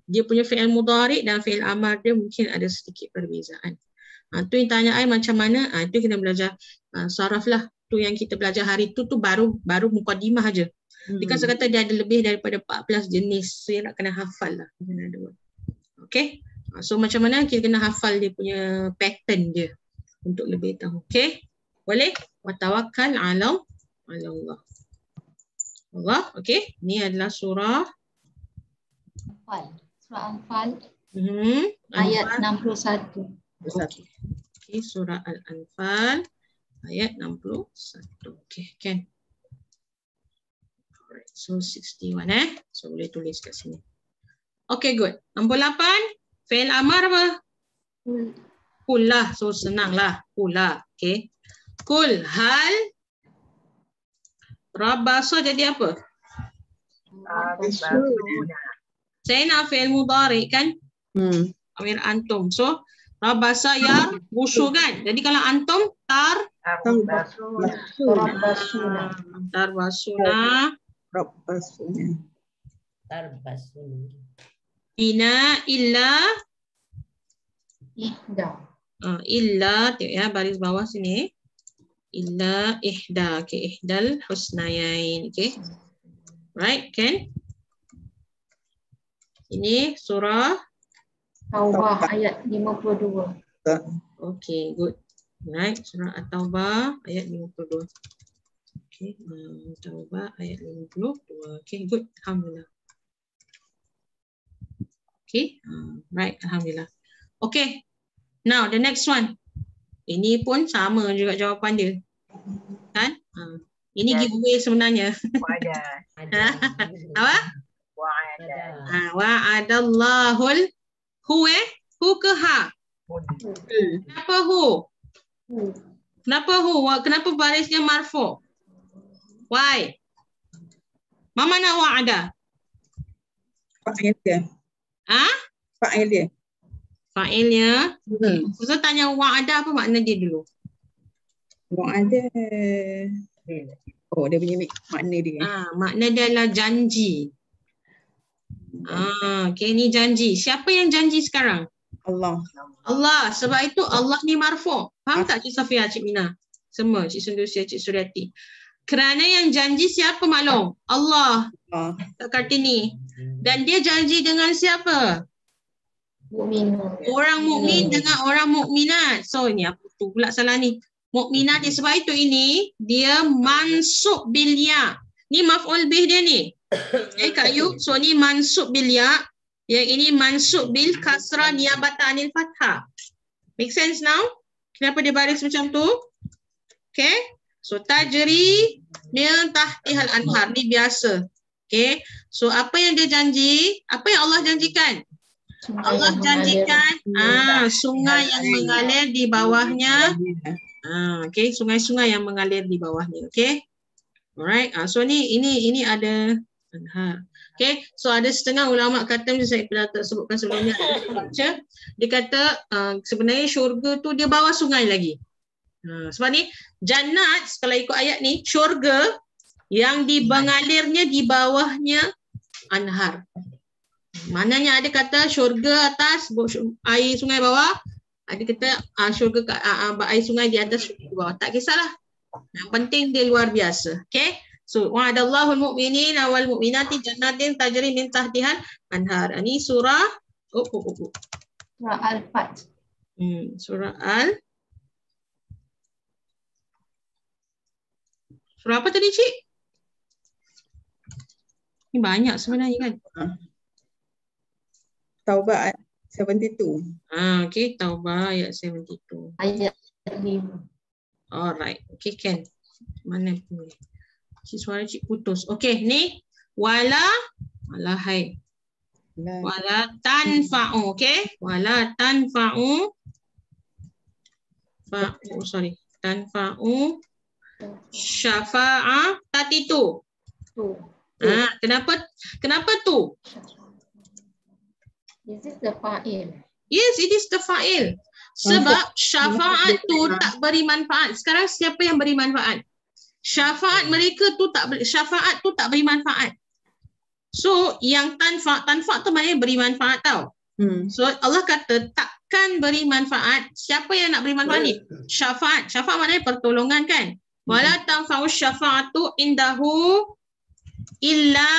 dia punya fi'il mudhari' dan fi'il amar dia mungkin ada sedikit perbezaan. Tu yang tanya I macam mana? Tu kena belajar saraf lah. Tu yang kita belajar hari tu baru mukadimah aja. Because saya kata dia ada lebih daripada 14 jenis. So nak kena hafal lah. Okay. So macam mana kita kena hafal dia punya pattern dia untuk lebih tahu. Okay. Boleh? Wa tawakkal ala Allah. Allah. Okay. Ni adalah surah Anfal. Surah Anfal Hmm. ayat 61. Okay, surah Al-Anfal ayat 61. Okay, kan. Alright, so 61 So boleh tulis kat sini. Okay, good. Nombor 8, fi'il amar apa? Kul lah. So senang lah. Kul lah. Okay. Kul hal rabasa jadi apa? Saya nak fi'il mudhari kan? Amir antum. So rabasa ya busu kan? Jadi kalau antum tarbasuna bina illa tengok ya baris bawah sini. Illa ihda. Okay, ihdal husnayain. Okay. Right, kan? Ini surah Taubah ayat 52. Okay, good. Right, surah At-Taubah ayat 52. Okay, Taubah ayat 52. Okay, good. Alhamdulillah. Okay, right, Alhamdulillah. Okay, now the next one. Ini pun sama juga jawapan dia. Kan? Ini giveaway sebenarnya. Apa? Wa'adallahul hu ke ha? Kenapa hu? Kenapa hu? Kenapa barisnya marfu? Why? Mama nak wa'ada? Fa'il dia. Fa'il dia. Fa'ilnya. Ustaz tanya wa'ada apa makna dia dulu? Wa'ada. Oh, dia punya makna dia. Makna dia adalah janji. Okay, ni janji. Siapa yang janji sekarang? Allah. Allah. Sebab itu Allah ni marfu'. Faham tak Cik Safia, Cik Mina? Semua, Cik Sundusia, Cik Suryati. Kerana yang janji siapa maklum? Allah. Tak Kartini. Dan dia janji dengan siapa? Orang mukmin dengan orang mukminat. So ni apa tu pula salah ni? Mukminat dia sebab itu ini dia mansub bil ya. Ni maf'ul bih dia ni. Kak Yub. So ni mansub bil ya. Yang ini mansub bil kasrah niyabatan anil fathah. Make sense now? Kenapa dia baris macam tu? Okay. So tajri min tahtihal anhar ni biasa. Okay. So apa yang dia janji? Apa yang Allah janjikan? Allah janjikan sungai yang mengalir di bawahnya. Okay, sungai-sungai yang mengalir di bawahnya. Okay. Alright. So ini ada anhar. Okay. So ada setengah ulama kata macam saya pernah sebutkan sebelumnya. Dia kata sebenarnya syurga tu dia bawah sungai lagi. Sebab ni jannat kalau ikut ayat ni syurga yang mengalirnya di bawahnya anhar. Maknanya ada kata syurga atas, air sungai bawah. Ada kata syurga air sungai di atas, syurga di bawah. Tak kisahlah. Yang penting dia luar biasa. Okay. So wa'adallahu al-mu'minin wal mu'minati jannatin tajri min tahtihal anhar. Ini surah Surah Al-Fat. Surah Surah apa tadi, Cik? Ini banyak sebenarnya kan? Taubah 72. Okay, Taubah ayat 72. Ayat 5. Alright. Okay, Ken. Mana pun. Suara Cik putus. Okay, ni. Wala hai. Wala tanfa'u. Okay. Wala tanfa'u. Tanfa'u. Syafa'ah. Tadi tu. Kenapa tu? Is this the fa'il? Yes, it is the fa'il. Sebab syafaat tu tak beri manfaat. Sekarang siapa yang beri manfaat? Syafaat tu tak beri manfaat. So yang tanfa tu maknanya beri manfaat tau. So Allah kata takkan beri manfaat. Siapa yang nak beri manfaat ni? Syafaat. Syafaat maknanya pertolongan kan? Wala tanfa'u syafa'atu indahu illa,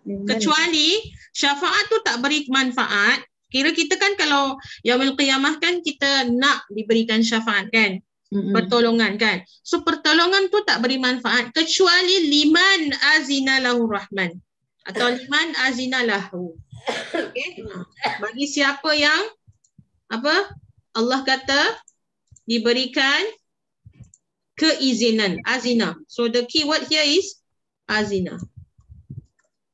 kecuali syafaat tu tak beri manfaat. Kira kita kan kalau yaumil qiyamah kan kita nak diberikan syafaat kan? Pertolongan kan? So pertolongan tu tak beri manfaat kecuali liman azina lahu rahman atau liman azina lahu. Okay. Bagi siapa yang apa? Allah kata diberikan keizinan, azina. So the keyword here is azina.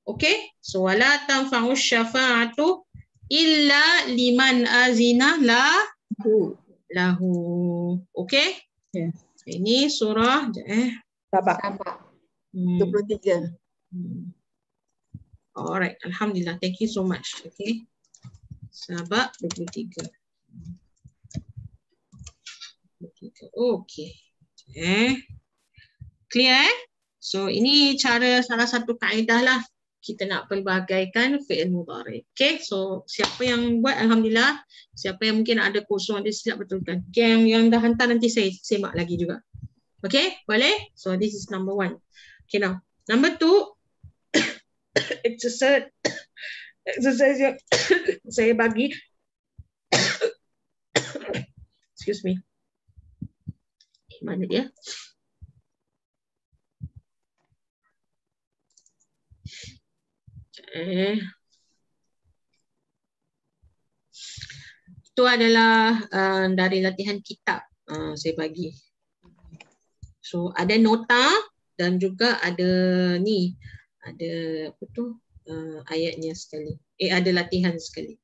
Okay. So wala tanfa'u syafa'atu illa liman azina lahu. Okay. Yeah. Ini surah Sabak Sabak. 23. Alright, alhamdulillah. Thank you so much. Okay. Sabak 23. Okay. Clear eh? So ini salah satu kaedah lah kita nak pelbagaikan fi'il mudhari. Okay, so siapa yang buat alhamdulillah, siapa yang mungkin ada kosong ada silap betulkan. Okay, yang dah hantar nanti saya semak lagi juga. Okay, boleh? So this is number 1. Okay, now number 2 exercise yang saya bagi. Excuse me. Mana dia? Itu adalah dari latihan kitab saya bagi. So ada nota dan juga ada ni, ada apa tu ayatnya sekali. Ada latihan sekali.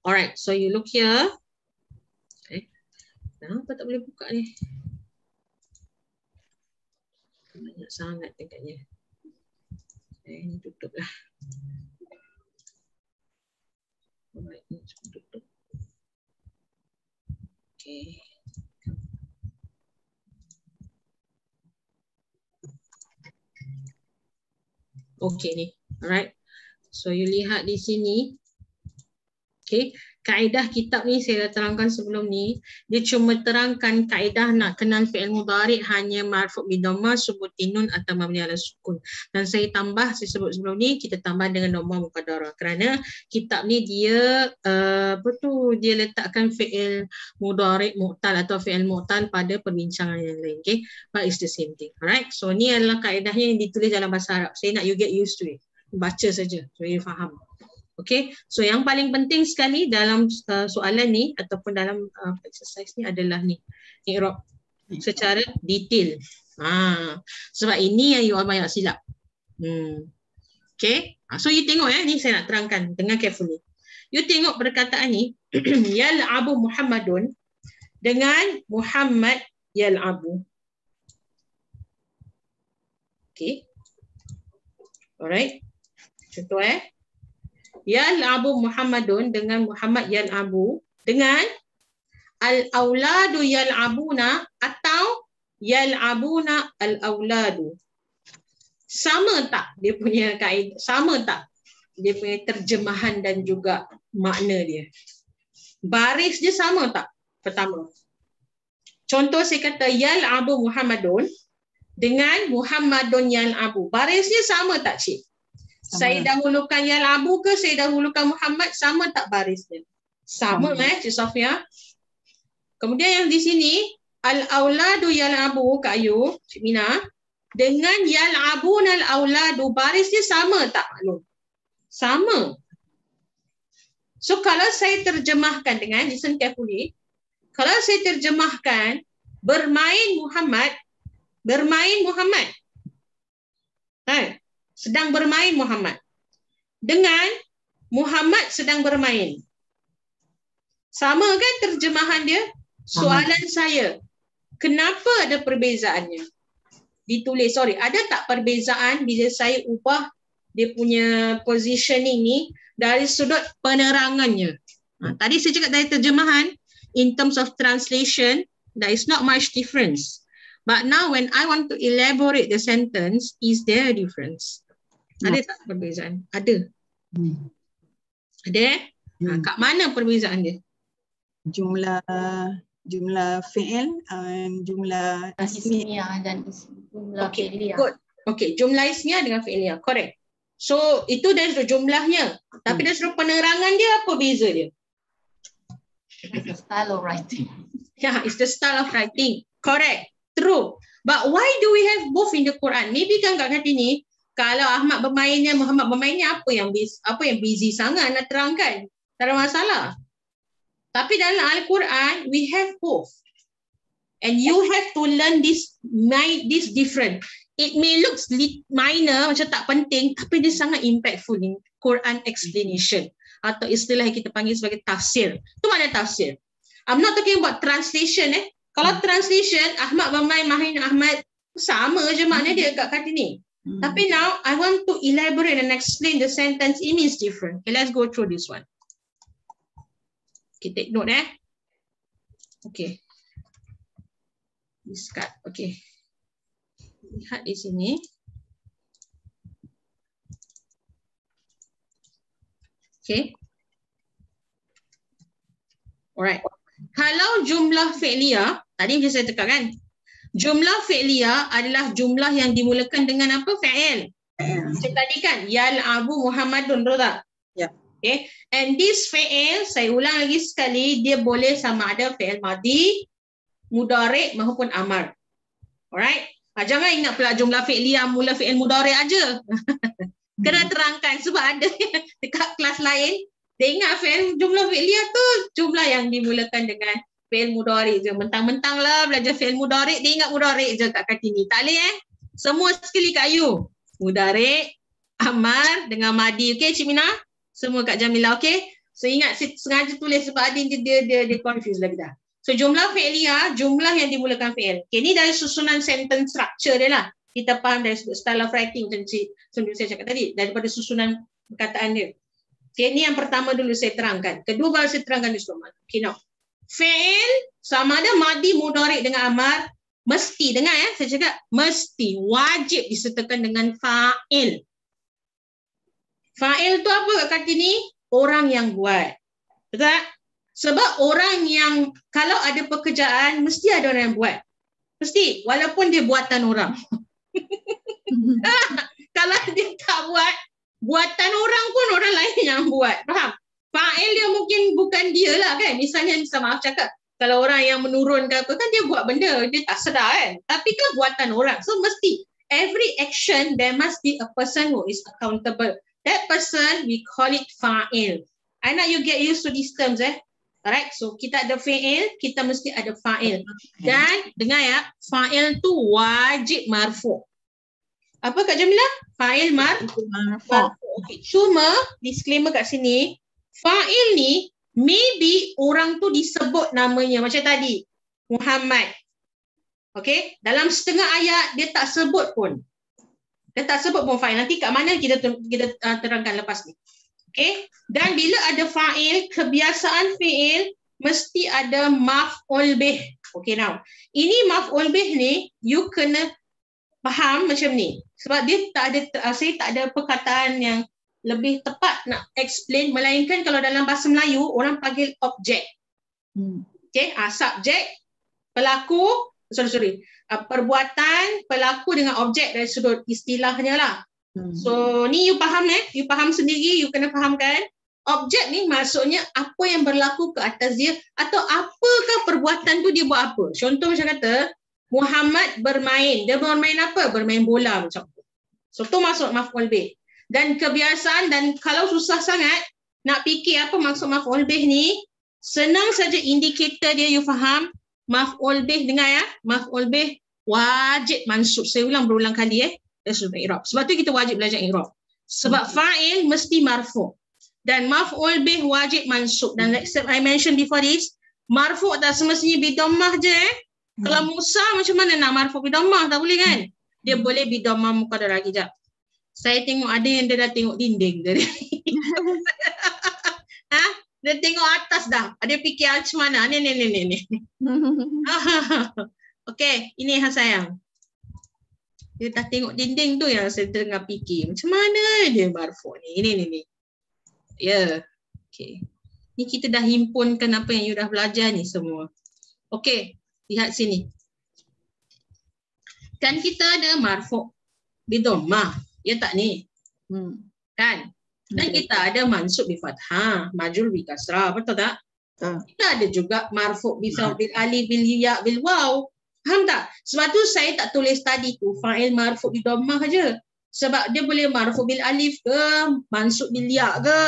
Alright, so you look here. Kenapa tak boleh buka ni? Banyak sangat agaknya. Ini tutup lah. Alright, ini tutup. Okay. Okay ni. Alright. So you lihat di sini. Okay. Kaedah kitab ni saya dah terangkan sebelum ni. Dia cuma terangkan kaedah nak kenal fi'il mudhari hanya marfu' bidhamma, subuti nun atau mabni ala sukun. Dan saya tambah, saya sebut sebelum ni, kita tambah dengan dhamma muqaddarah. Kerana kitab ni dia dia letakkan fi'il mudhari mu'tal atau fi'il mu'tal pada perbincangan yang lain. Okay. But it's the same thing. Alright. So ni adalah kaedahnya yang ditulis dalam bahasa Arab. Saya nak you get used to it. Baca saja. So you faham. Okay, so yang paling penting sekali dalam soalan ni ataupun dalam exercise ni adalah ni, i'rab secara detail. Sebab ini yang you all banyak silap. Okay, so you tengok ni saya nak terangkan dengan carefully. You tengok perkataan ni, yal'abu Muhammadun dengan Muhammad yal'abu. Okay, alright, contoh yal'abu Muhammadun dengan Muhammad yal'abu dengan al-auladu yal'abuna atau yal'abuna al-auladu. Sama tak dia punya kaedah? Sama tak dia punya terjemahan dan juga makna dia? Baris dia sama tak? Pertama. Contoh saya kata yal'abu Muhammadun dengan Muhammadun yal'abu. Barisnya sama tak, Cik? Saya dahulukan yal'abu ke saya dahulukan Muhammad, sama tak barisnya? Sama Cik Sofia. Kemudian yang di sini al-auladu yal'abu Kak Ayu, Cik Mina, dengan yal'abun al-auladu barisnya sama tak maklum? Sama. So kalau saya terjemahkan dengan, listen carefully, kalau saya terjemahkan bermain Muhammad sedang bermain Muhammad dengan Muhammad sedang bermain. Sama kan terjemahan dia? Soalan saya, kenapa ada perbezaannya? Ada tak perbezaan bila saya ubah dia punya positioning ni dari sudut penerangannya? Tadi saya cakap dari terjemahan, in terms of translation, there is not much difference. But now when I want to elaborate the sentence, is there a difference? Ada tak perbezaan? Ada. Ada? Kat mana perbezaan dia? Jumlah fi'il dan jumlah ismiyah dan jumlah fi'liyah. Good. Okay, jumlah ismiyah dengan fi'liyah. Correct. So itu dari sudut jumlahnya. Tapi dari sudut penerangan dia apa beza dia? It's the style of writing. Yeah, it's the style of writing. Correct. True. But why do we have both in the Quran? Maybe kan kat hati ni, Kalau Ahmad bermainnya, Muhammad bermainnya, apa yang busy sangat nak terangkan? Tak ada masalah. Tapi dalam Al-Quran, we have both. And you have to learn this different. It may look minor, macam tak penting, tapi dia sangat impactful in Quran explanation. Atau istilah yang kita panggil sebagai tafsir. Itu mana tafsir? I'm not talking about translation. Kalau translation, Ahmad bermain, Mahin Ahmad, sama je makna dia kat Kartini. Tapi now, I want to elaborate and explain the sentence. It means different. Okay, let's go through this one. Okay, take note Okay. Discard. Okay. Lihat di sini. Okay. Alright. Kalau jumlah fi'liyah, tadi macam saya tekan kan? Jumlah fi'liyah adalah jumlah yang dimulakan dengan apa? Fa'il. Macam tadi kan? Yal'abu Muhammadun, betul tak? Ya. Okay. And this fa'il, saya ulang lagi sekali, dia boleh sama ada fa'il madi, mudhari' maupun amar. Alright? Jangan ingat pula jumlah fi'liyah mula fi'il mudhari' aja. Kena terangkan sebab ada dekat kelas lain, dia ingat jumlah fi'liyah tu jumlah yang dimulakan dengan fi'il mudhari' je. Mentang-mentang lah belajar fi'il mudhari', dia ingat mudhari' je kat Kartini. Tak boleh Semua sekali kat you. Mudhari', amar dengan madi. Okay Cik Mina? Semua kat Jamila, okay? So ingat, sengaja tulis sebab Adin dia confuse lagi dah. So jumlah fi'liyah, jumlah yang dimulakan fi'il. Okay, ni dari susunan sentence structure dia lah. Kita faham dari style of writing macam saya cakap tadi, daripada susunan perkataan dia. Okay, ni yang pertama dulu saya terangkan. Kedua baru saya terangkan di semua. Okay, now. Fi'il sama ada madi, mudhari' dengan amar, mesti, dengar saya cakap, mesti, wajib disertakan dengan fa'il. Fa'il tu apa kat Kartini? Orang yang buat. Betul tak? Sebab orang yang, kalau ada pekerjaan, mesti ada orang yang buat. Mesti, walaupun dia buatan orang. Kalau dia tak buat, buatan orang pun orang lain yang buat. Faham? Fa'il dia mungkin bukan dia lah kan. Misalnya, maaf cakap, kalau orang yang menurun ke apa kan dia buat benda, dia tak sedar kan. Tapi kan buatan orang. So mesti, every action, there must be a person who is accountable. That person, we call it fa'il. I know you get used to these terms Alright, so kita ada fi'il, kita mesti ada fa'il. Dan dengar ya, fa'il tu wajib marfu'. Apa Kak Jamila? Fa'il marfu'. Okay. Cuma, disclaimer kat sini, fa'il ni, maybe orang tu disebut namanya, macam tadi, Muhammad. Okay, dalam setengah ayat, dia tak sebut pun. Dia tak sebut pun fa'il. Nanti kat mana kita terangkan lepas ni. Okay, dan bila ada fa'il, kebiasaan fi'il mesti ada maf'ul bih. Okay, now. Ini maf'ul bih ni, you kena faham macam ni. Sebab dia tak ada, saya tak ada perkataan yang lebih tepat nak explain, melainkan kalau dalam bahasa Melayu, orang panggil objek. Okay, subjek, pelaku, perbuatan, pelaku dengan objek dari sudut istilahnya lah. So ni you faham you faham sendiri, you kena fahamkan. Objek ni maksudnya apa yang berlaku ke atas dia atau apakah perbuatan tu dia buat apa. Contoh macam kata Muhammad bermain. Dia bermain apa? Bermain bola macam tu. So tu maksud maf'ul bih. Dan kebiasaan, dan kalau susah sangat nak fikir apa maksud maf'ul bih ni, senang saja indikator dia you faham. Maf'ul bih, dengar ya. Maf'ul bih wajib mansub. Saya ulang berulang kali Sebab tu kita wajib belajar i'rab. Sebab fa'il mesti marfu'. Dan maf'ul bih wajib mansub. Dan like I mentioned before this, marfu' tak semestinya bidammah je Kalau Musa macam mana nak marfu' bidammah? Tak boleh kan? Dia boleh bidammah muqaddarah lagi jap. Saya tengok ada yang dia dah tengok dinding tadi. Dia tengok atas dah. Dia fikir macam mana? Ni. Okey, ini yang sayang. Dia dah tengok dinding tu yang saya tengah fikir. Macam mana dia marfu' ni? Ini. Ya. Okey. Ni kita dah himpunkan apa yang you dah belajar ni semua. Okey. Lihat sini. Kan kita ada marfu' bidammah. Ya tak ni? Kan? Dan kita ada mansub bi fathah, majrur bi kasrah. Betul tak? Kita ada juga marfu' bi bil alif bil ya bil waw. Faham tak? Sebab tu saya tak tulis tadi tu fa'il marfu' bi dhammah aja. Sebab dia boleh marfu bil alif ke, mansub bil ya ke,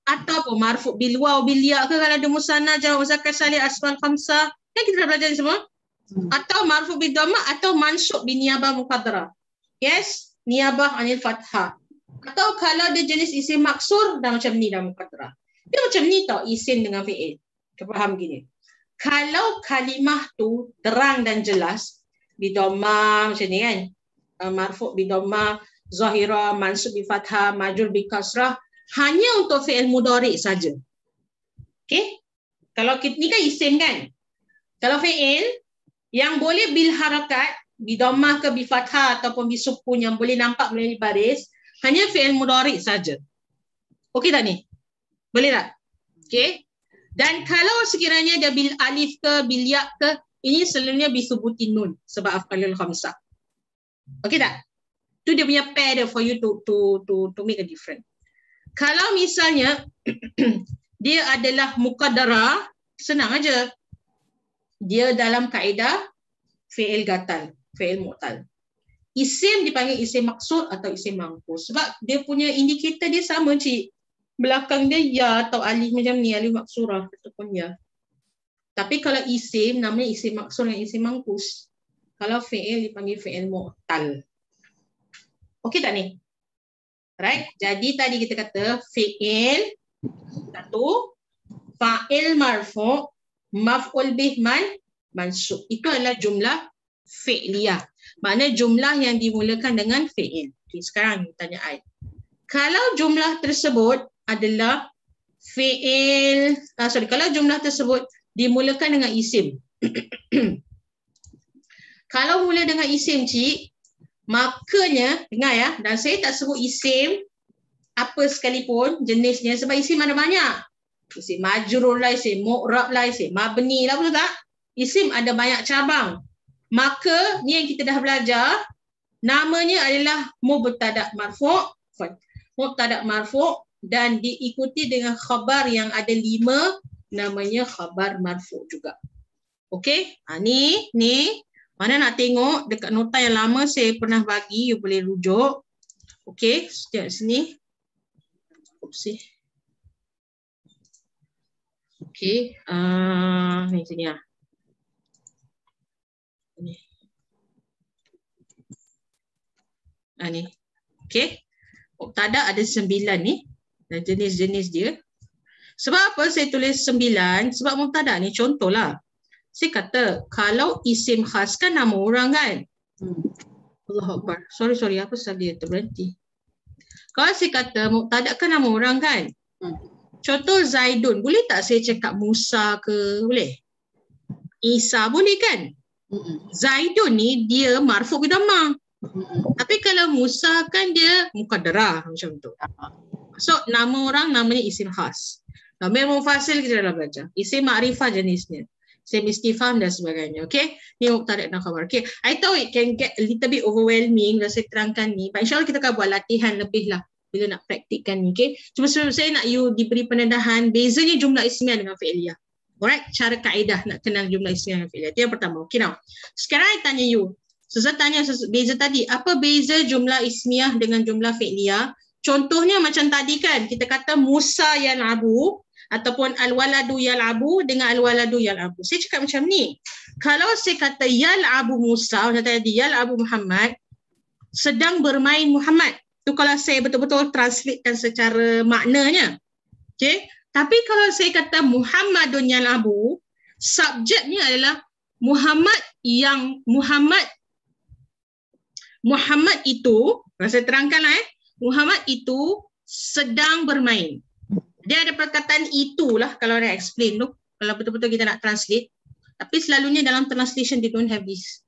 ataupun marfu bil waw bil ya ke kalau ada musanna, jamak muzakkar salim, asmal khamsah. Kan kita dah belajar ni semua. Atau marfu bil dhamma atau mansub bin niyabah muqaddarah. Yes, niyabah anil fathah. Atau kalau dia jenis isim maksur dah macam ni dah muqaddarah. Dia macam ni tau isim dengan fi'il. Kau faham gini. Kalau kalimah tu terang dan jelas, bidhamma macam ni kan. Marfu' bidhamma, zahira, mansub bi fathah, majrur bi kasrah, hanya untuk fi'il mudhari' saja. Okey? Kalau ni kan isim kan. Kalau fi'il yang boleh bil harakat, bidhammah ke bi fathah ataupun bi sukun yang boleh nampak melalui baris, hanya fi'il mudhari' saja. Okey tak ni? Boleh tak? Okey. Dan kalau sekiranya dia bil alif ke, bil ya ke, ini selalunya bisubutin nun sebab af'alul khamsah. Okey tak? Tu dia punya pair dia for you to make a difference. Kalau misalnya dia adalah muqaddarah, senang aja. Dia dalam kaedah fi'il gatal, fi'il mu'tal. Isim dipanggil isim maksud atau isim mangkus sebab dia punya indikator dia sama, cik. Belakang dia ya atau alif macam ni, alif maksurah ataupun ya. Tapi kalau isim namanya isim maksur dan isim mangkus. Kalau fi'il dipanggil fi'il mu'tal. Okey tak ni? Right? Jadi tadi kita kata fi'il satu, fa'il marfu', maf'ul bih mansub. Itu adalah jumlah fi'liyah. Maknanya jumlah yang dimulakan dengan fi'il. Okay, sekarang tanya I. Kalau jumlah tersebut adalah fi'il, kalau jumlah tersebut dimulakan dengan isim. Kalau mula dengan isim, cik, makanya, dengar ya, dan saya tak sebut isim apa sekalipun jenisnya sebab isim ada banyak. Isim majrur lah, isim mu'rab lah, isim mabni lah, betul tak? Isim ada banyak cabang. Maka ni yang kita dah belajar, namanya adalah mubtada' marfu', mubtada' marfu' dan diikuti dengan khabar yang ada 5, namanya khabar marfu' juga. Okey? Ni mana nak tengok dekat nota yang lama saya pernah bagi, you boleh rujuk. Okey, sekejap sini. Oopsie. Okey, ni sini lah. Ni. Okey. Mubtada' ada 9 ni. Dan jenis-jenis dia. Sebab apa saya tulis 9? Sebab mubtada' ni contohlah. Saya kata kalau isim khas kan nama orang kan? Allahu Akbar. Sorry. Apa salah dia terberhenti? Kalau saya kata mubtada' kan nama orang kan? Contoh Zaidun. Boleh tak saya cakap Musa ke? Boleh? Isa boleh kan? Zaidun ni dia marfu' bi dhammah. Tapi kalau Musa kan dia muqaddarah macam tu. So nama orang namanya isim khas. Dhamir mufasil kita dah belajar. Isim ma'rifah jenisnya. Isim istifham dan sebagainya. Okay. Ni mubtada' dan khabar. Okay. I tahu it can get a little bit overwhelming dah saya terangkan ni. But insyaAllah kita akan buat latihan lebih lah bila nak praktikkan ni. Okay. Cuma saya nak you diberi pendedahan bezanya jumlah ismiyah dengan fi'liyah. Alright. Cara kaedah nak kenal jumlah ismiyah dengan fi'liyah. Itu yang pertama. Okay now. Sekarang I tanya you. Saya tanya beza tadi. Apa beza jumlah ismiyah dengan jumlah fi'liyah? Contohnya macam tadi kan, kita kata Musa yal'abu ataupun al-waladu yal'abu dengan al-waladu yal'abu. Saya cakap macam ni. Kalau saya kata yal'abu Musa, macam tadi yal'abu Muhammad, sedang bermain Muhammad. Tu kalau saya betul-betul translatekan secara maknanya. Okay. Tapi kalau saya kata Muhammadun yal'abu, subjeknya adalah Muhammad itu, saya terangkanlah Muhammad itu sedang bermain. Dia ada perkataan itulah kalau nak explain tu. Kalau betul-betul kita nak translate. Tapi selalunya dalam translation they don't have this.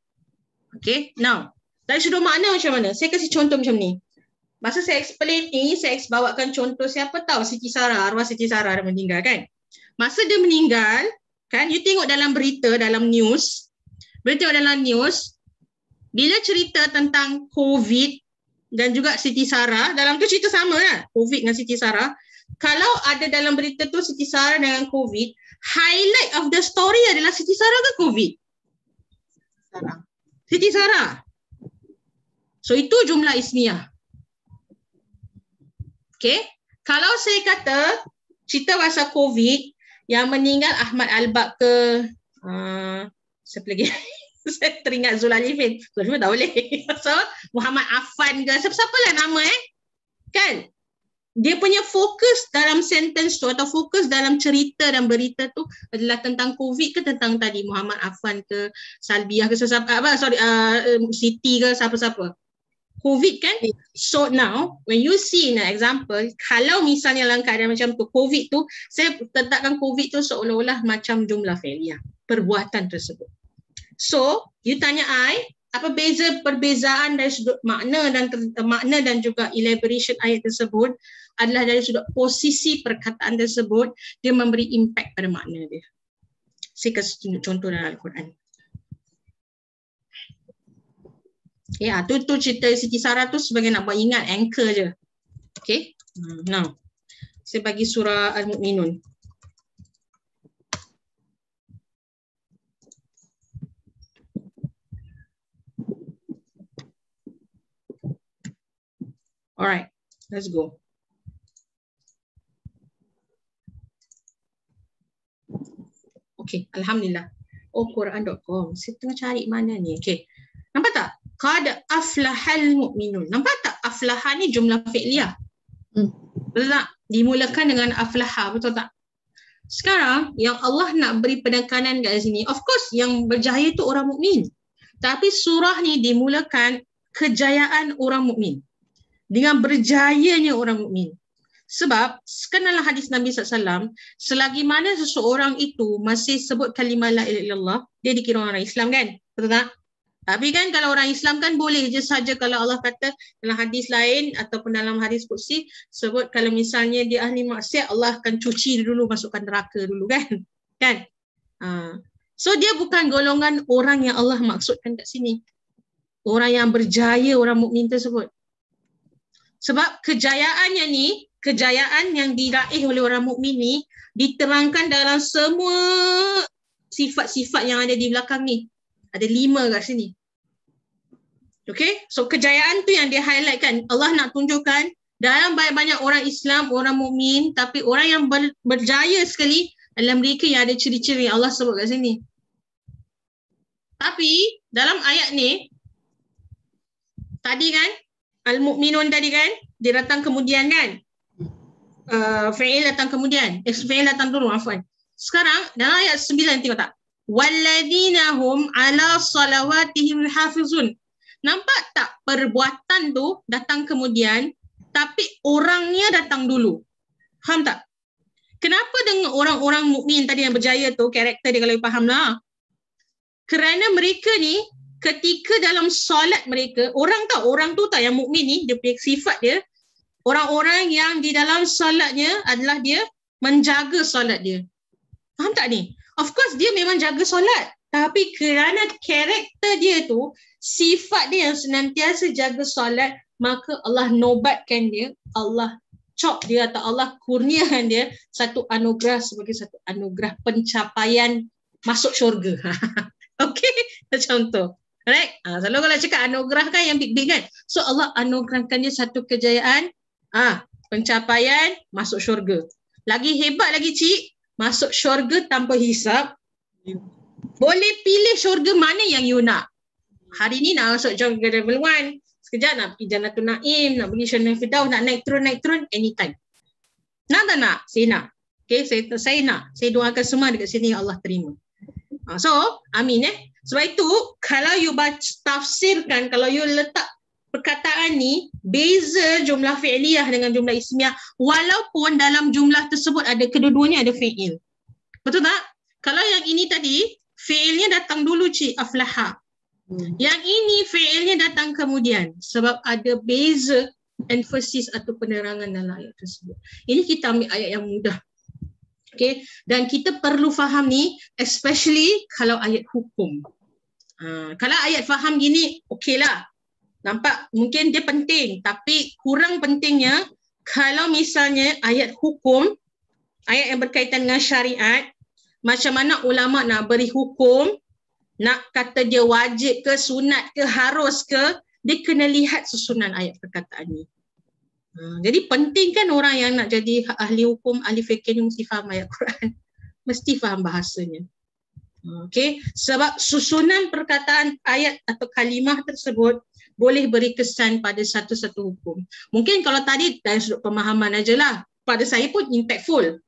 Okay. Now, dari sudut makna macam mana? Saya kasih contoh macam ni. Masa saya explain ni, saya bawakan contoh siapa tahu Siti Sarah, arwah Siti Sarah dah meninggal kan. Masa dia meninggal, kan, you tengok dalam berita, dalam news. Berita dalam news, bila cerita tentang COVID, dan juga Siti Sarah, dalam tu cerita sama lah, COVID dengan Siti Sarah. Kalau ada dalam berita tu Siti Sarah dengan COVID, highlight of the story adalah Siti Sarah ke COVID? Siti Sarah. So itu jumlah ismiyah. Okay. Kalau saya kata cerita pasal COVID yang meninggal Ahmad Albab ke siapa lagi? Saya teringat Zulalifin. Zulalifin tak boleh. So Muhammad Affan ke siapa-siapa lah nama kan? Dia punya fokus dalam sentence tu atau fokus dalam cerita dan berita tu adalah tentang COVID ke tentang tadi Muhammad Affan ke Salbiah ke Siti ke siapa-siapa. COVID kan? So now when you see an example, kalau misalnya dalam keadaan macam tu COVID tu, saya letakkan COVID tu seolah-olah macam jumlah fi'liyah, perbuatan tersebut. So you tanya I, apa perbezaan dari sudut makna dan juga elaboration ayat tersebut adalah dari sudut posisi perkataan tersebut, dia memberi impact pada makna dia. Saya kasih tunjuk contoh dalam Al-Quran. Ya, tu cerita Siti Sarah tu sebagai nak buat ingat anchor je. Okay. Now, saya bagi surah Al-Mu'minun. Alright, let's go. Okay, Alhamdulillah. Oh, Quran.com. Saya tengah cari mana ni. Okay. Nampak tak? Qad aflahal mu'minun. Nampak tak? Aflaha ni jumlah fi'liyah. Betul tak? Dimulakan dengan aflaha. Betul tak? Sekarang, yang Allah nak beri penekanan kat sini, of course, yang berjaya tu orang mukmin. Tapi surah ni dimulakan kejayaan orang mukmin. Dengan berjayanya orang mukmin. Sebab, kan dalam hadis Nabi SAW, selagi mana seseorang itu masih sebut kalimah la ilaha illallah, dia dikira orang Islam kan? Betul tak? Tapi kan kalau orang Islam kan boleh je saja kalau Allah kata dalam hadis lain ataupun dalam hadis qudsi sebut kalau misalnya dia ahli maksiat, Allah akan cuci dulu, masukkan neraka dulu kan? Kan? So dia bukan golongan orang yang Allah maksudkan kat sini. Orang yang berjaya, orang mukmin tersebut. Sebab kejayaannya ni, kejayaan yang diraih oleh orang mukmin ni diterangkan dalam semua sifat-sifat yang ada di belakang ni. Ada 5 kat sini. Okay, so kejayaan tu yang dia highlight kan. Allah nak tunjukkan dalam banyak-banyak orang Islam, orang mukmin, tapi orang yang berjaya sekali dalam mereka yang ada ciri-ciri yang Allah sebut kat sini. Tapi dalam ayat ni, tadi kan, Al-Mu'minun tadi kan, dia datang kemudian kan. Fi'il datang kemudian. Fi'il datang dulu, afwan. Sekarang dalam ayat 9 tengok tak? Walladina hum ala salawatihim hafizun. Nampak tak perbuatan tu datang kemudian tapi orangnya datang dulu. Faham tak? Kenapa dengan orang-orang mukmin tadi yang berjaya tu, karakter dia kalau faham lah. Kerana mereka ni ketika dalam solat mereka, orang tu tak yang mukmin ni, dia punya sifat dia, orang-orang yang di dalam solatnya adalah dia menjaga solat dia. Faham tak ni? Of course dia memang jaga solat. Tapi kerana karakter dia tu, sifat dia yang senantiasa jaga solat, maka Allah nobatkan dia, Allah cop dia atau Allah kurniakan dia satu anugerah sebagai satu anugerah pencapaian masuk syurga. Okay, macam tu. Alright? Selalu kalau cakap anugerah kan yang big-big kan. So Allah anugerahkan dia satu kejayaan, pencapaian masuk syurga. Lagi hebat lagi cik, masuk syurga tanpa hisap. Boleh pilih syurga mana yang you nak. Hari ni nak masuk syurga level 1. Sekejap nak pergi Jannatul Naim, nak pergi Syarnul Firdaus, nak naik turun, anytime. Nak tak nak? Saya nak. Okay, saya nak. Saya doakan semua dekat sini Allah terima. So, amin Sebab itu, kalau you baca tafsirkan, kalau you letak perkataan ni, beza jumlah fi'liyah dengan jumlah ismiyah, walaupun dalam jumlah tersebut ada kedua-duanya ada fi'il. Betul tak? Kalau yang ini tadi, fi'ilnya datang dulu cik, aflaha. Yang ini fi'ilnya datang kemudian. Sebab ada beza emphasis atau penerangan dalam ayat tersebut. Ini kita ambil ayat yang mudah. Okay? Dan kita perlu faham ni, especially kalau ayat hukum. Kalau ayat faham gini, okey lah. Nampak mungkin dia penting. Tapi kurang pentingnya, kalau misalnya ayat hukum, ayat yang berkaitan dengan syariat, macam mana ulama nak beri hukum, nak kata dia wajib ke, sunat ke, harus ke, dia kena lihat susunan ayat perkataan ni. Jadi penting kan orang yang nak jadi ahli hukum, ahli fikih ni mesti faham ayat Quran. Mesti faham bahasanya. Okey, sebab susunan perkataan ayat atau kalimah tersebut boleh beri kesan pada satu-satu hukum. Mungkin kalau tadi dari sudut pemahaman ajalah, pada saya pun impactful.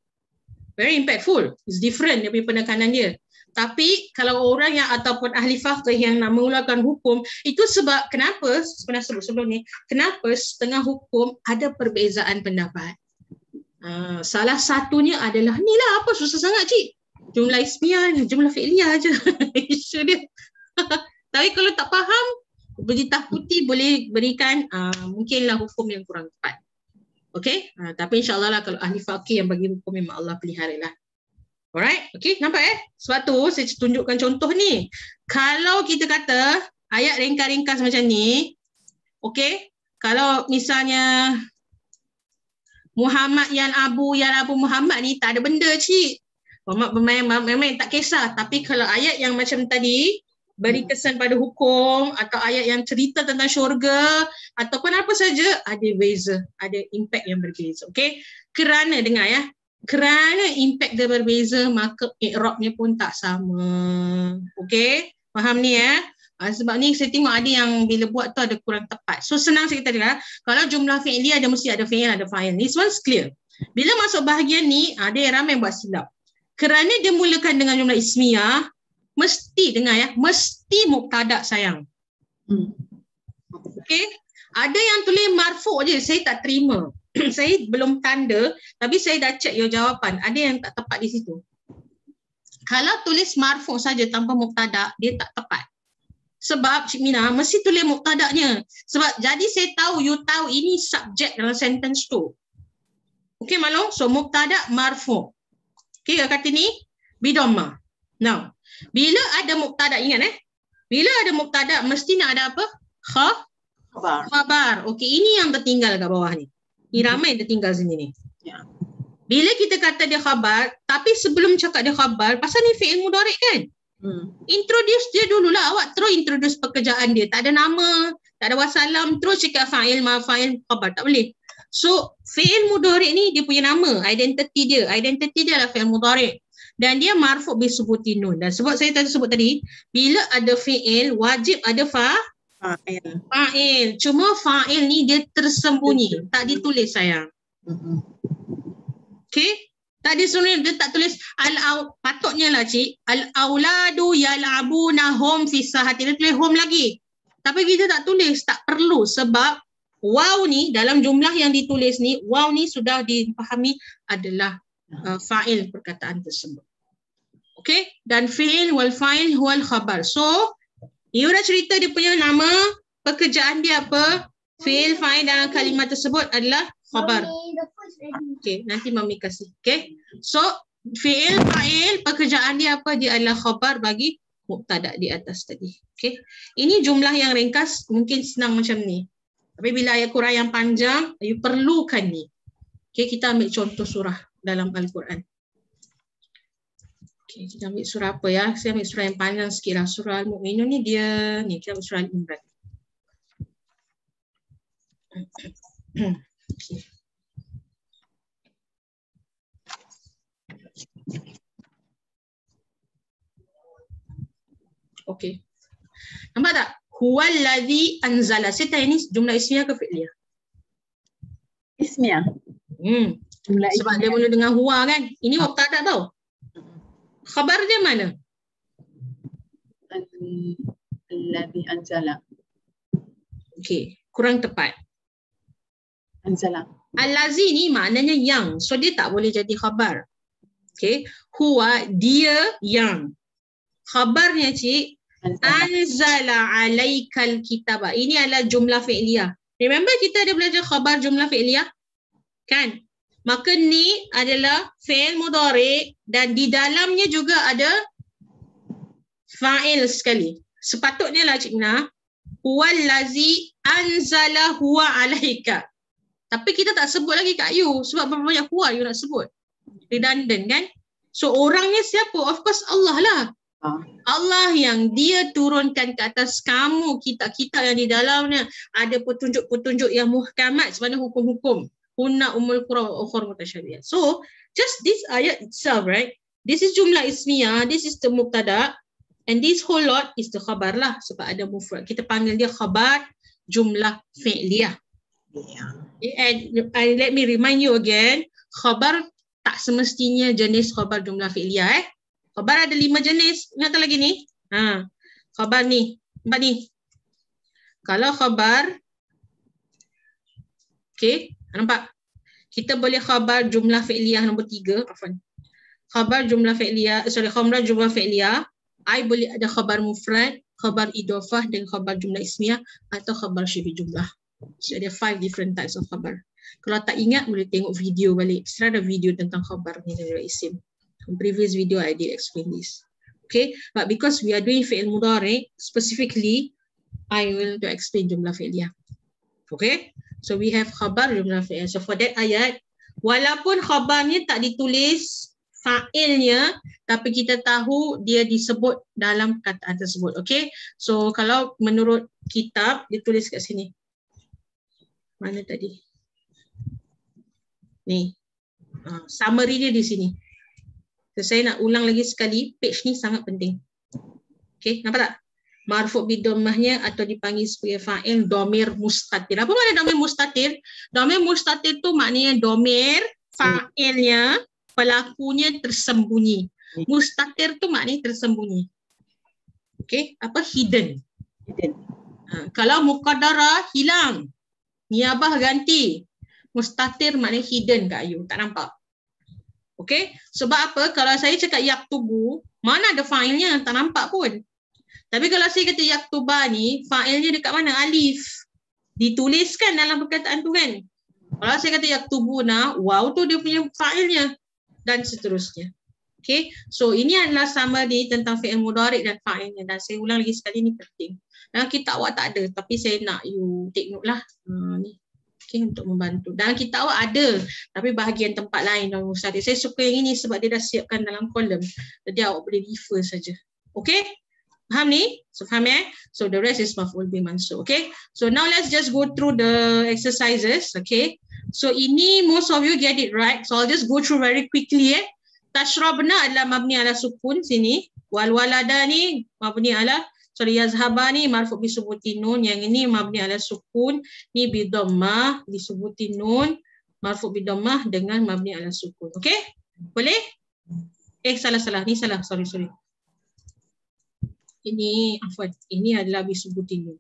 Very impactful. It's different dia punya penekanan dia. Tapi kalau orang yang ataupun ahli faqih yang nak mengeluarkan hukum, itu sebab kenapa, sebenarnya sebelum ni, kenapa setengah hukum ada perbezaan pendapat. Salah satunya adalah, ni lah apa susah sangat cik. Jumlah ismiyah ni, jumlah fi'liyah je. Isu dia. Tapi kalau tak faham, beritahuti boleh berikan mungkinlah hukum yang kurang tepat. Okey? Tapi insyaAllah lah kalau ahli faqih yang bagi hukum memang Allah pelihara lah. Alright? Okey, nampak Sebab tu saya tunjukkan contoh ni. Kalau kita kata ayat ringkas-ringkas macam ni, okey? Kalau misalnya Muhammad yan Abu Muhammad ni tak ada benda cik. Memang tak kisah. Tapi kalau ayat yang macam tadi beri kesan pada hukum atau ayat yang cerita tentang syurga ataupun apa saja, ada beza, ada impact yang berbeza. Okey? Kerana dengar kerana impact dia berbeza maka i'rabnya pun tak sama. Okey? Faham ni sebab ni saya tengok ada yang bila buat tu ada kurang tepat. So senang saya kata kalau jumlah fi'li ada mesti ada fi'il ada fa'il. This one's clear. Bila masuk bahagian ni ada yang ramai buat silap. Kerana dia mulakan dengan jumlah ismiyah, mesti dengar mesti mubtada sayang. Okey? Ada yang tulis marfu' je, saya tak terima. Saya belum tanda tapi saya dah check your jawapan. Ada yang tak tepat di situ. Kalau tulis marfu' saja tanpa mubtada, dia tak tepat. Sebab Cik Mina mesti tulis mubtada'nya. Sebab jadi saya tahu you tahu ini subjek dalam sentence tu. Okey maklum? So mubtada' marfu'. Okey, kata ni bidhamma. Now, bila ada mubtada, ingat bila ada mubtada mesti nak ada apa? Khabar. Okey, ini yang tertinggal kat bawah ni. Ini ramai yang tertinggal sini ni. Ya. Bila kita kata dia khabar, tapi sebelum cakap dia khabar, pasal ni fi'il mudhari' kan? Introduce dia dululah. Awak terus introduce pekerjaan dia. Tak ada nama, tak ada wassalam, terus cakap fa'il, mafa'il, khabar. Tak boleh. So, fi'il mudhari' ni dia punya nama, identity dia. Identity dia adalah fi'il mudhari'. Dan dia marfu' bisubuti nun. Dan sebab saya tadi sebut tadi, bila ada fi'il, wajib ada fa'il. Cuma fa'il ni dia tersembunyi. Tak ditulis sayang. Okey? Tak ditulis, dia tak tulis patutnya lah cik. Al-auladu yal'abuna hum fi sahati. Dia tulis hum lagi. Tapi kita tak tulis, tak perlu sebab waw ni dalam jumlah yang ditulis ni, waw ni sudah dipahami adalah fa'il perkataan tersebut. Okey? Dan fi'il wal fa'il wal khabar. So, you dah cerita dia punya nama, pekerjaan dia apa, fi'il, fa'il dalam kalimat tersebut adalah khabar. Okey, nanti Mami kasih. Okey? So, fi'il, fa'il, pekerjaan dia apa? Dia adalah khabar bagi mubtada di atas tadi. Okey? Ini jumlah yang ringkas, mungkin senang macam ni. Tapi bila ayat Quran yang panjang, you perlukan ni. Okey, kita ambil contoh surah dalam Al-Quran. Okey, kita ambil surah apa ya? Saya ambil surah yang panjang sikit lah. Surah Al-Mu'minun ni dia, ni kita ambil surah Al-Imran. Okay. Okey. Nampak tak? Huwallazi anzala. Saya tanya ni jumlah ismiyah ke fi'liyah? Ismiyah. Sebab dia mula dengan huwa kan? Ini mubtada tau. Khabar dia mana? Allazi anzala. Okey, kurang tepat. Anzala. Allazi ni maknanya yang. So dia tak boleh jadi khabar. Okey, huwa dia yang. Khabarnya cik, anzala alaikal kitaba. Ini adalah jumlah fi'liyah. Remember kita ada belajar khabar jumlah fi'liyah? Kan? Maka ni adalah fi'il mudhari' dan di dalamnya juga ada fa'il sekali. Sepatutnya lah Cik Mina, huwallazi anzala huwa alaika. Tapi kita tak sebut lagi kat you sebab berapa banyak huwa you nak sebut. Redundant kan? So orangnya siapa? Of course Allah lah. Allah yang dia turunkan ke atas kamu, kita yang di dalamnya ada petunjuk-petunjuk yang muhkamat, sebenarnya hukum-hukum. Hunna umul qura wa ukhra mutasyabihat. So, just this ayat itself, right? This is jumlah ismiyah, this is the mubtada, and this whole lot is the khabar lah, sebab ada mufrad. Kita panggil dia khabar jumlah fi'liyah. And let me remind you again, khabar tak semestinya jenis khabar jumlah fi'liyah. Khabar ada 5 jenis. Ingat lagi ni? Khabar ni. Nampak ni? Kalau khabar, okay, nampak? Kita boleh khabar jumlah fi'liyah nombor 3. Khabar jumlah fi'liyah, khabar jumlah fi'liyah. I boleh ada khabar mufrad, khabar idofah dan khabar jumlah ismiyah atau khabar syibih jumlah. So ada 5 different types of khabar. Kalau tak ingat boleh tengok video balik. Serta ada video tentang khabar ni dan isim. In previous video I did explain this. Okay, but because we are doing fi'il mudhari specifically, I will to explain jumlah fi'liyah. Okay, so we have khabar jumlah fi'liyah. So for that ayat, walaupun khabarnya tak ditulis fa'ilnya, tapi kita tahu dia disebut dalam kataan tersebut. Okay, so kalau menurut kitab ditulis kat sini. Mana tadi? Ni. Summary dia di sini. So, saya nak ulang lagi sekali, page ni sangat penting. Okay, nampak tak? Marfu' bidammahnya atau dipanggil sebagai fa'il domir mustatir. Apa makna domir mustatir? Domir mustatir tu maknanya domir fa'ilnya, pelakunya tersembunyi. Mustatir tu maknanya tersembunyi. Okay, apa? Hidden. Kalau muqaddara hilang, niyabah ganti. Mustatir maknanya hidden kat you, tak nampak. Okay, sebab apa? Kalau saya cakap yaktubu, mana ada fa'ilnya yang tak nampak pun. Tapi kalau saya kata yaktuba ni, fa'ilnya dekat mana? Alif. Dituliskan dalam perkataan tu kan. Kalau saya kata yaktubuna, waw tu dia punya fa'ilnya. Dan seterusnya. Okay, so ini adalah summary tentang fi'il mudhari' dan fa'ilnya. Dan saya ulang lagi sekali, ni penting. Dalam kitab awak tak ada, tapi saya nak you take note lah. Ni. Okay, untuk membantu. Dalam kitab awak ada, tapi bahagian tempat lain. Saya suka yang ini sebab dia dah siapkan dalam kolom. Jadi awak boleh refer saja. Okay? Faham ni? So faham So the rest is maf'ul bih mansub. Okay? So now let's just go through the exercises. Okay? So ini most of you get it right. So I'll just go through very quickly. Tashrabna adalah mabni ala sukun sini. Wal walada ni mabni ala yazhaba ni marfu' bisubutin nun, yang ini mabni ala sukun, ni bi dhammah disubutin nun, marfu' bi dhammah dengan mabni ala sukun. Okey? Boleh? Salah. Ni salah. Sorry. Ini afwan. Ini adalah bisubutin nun.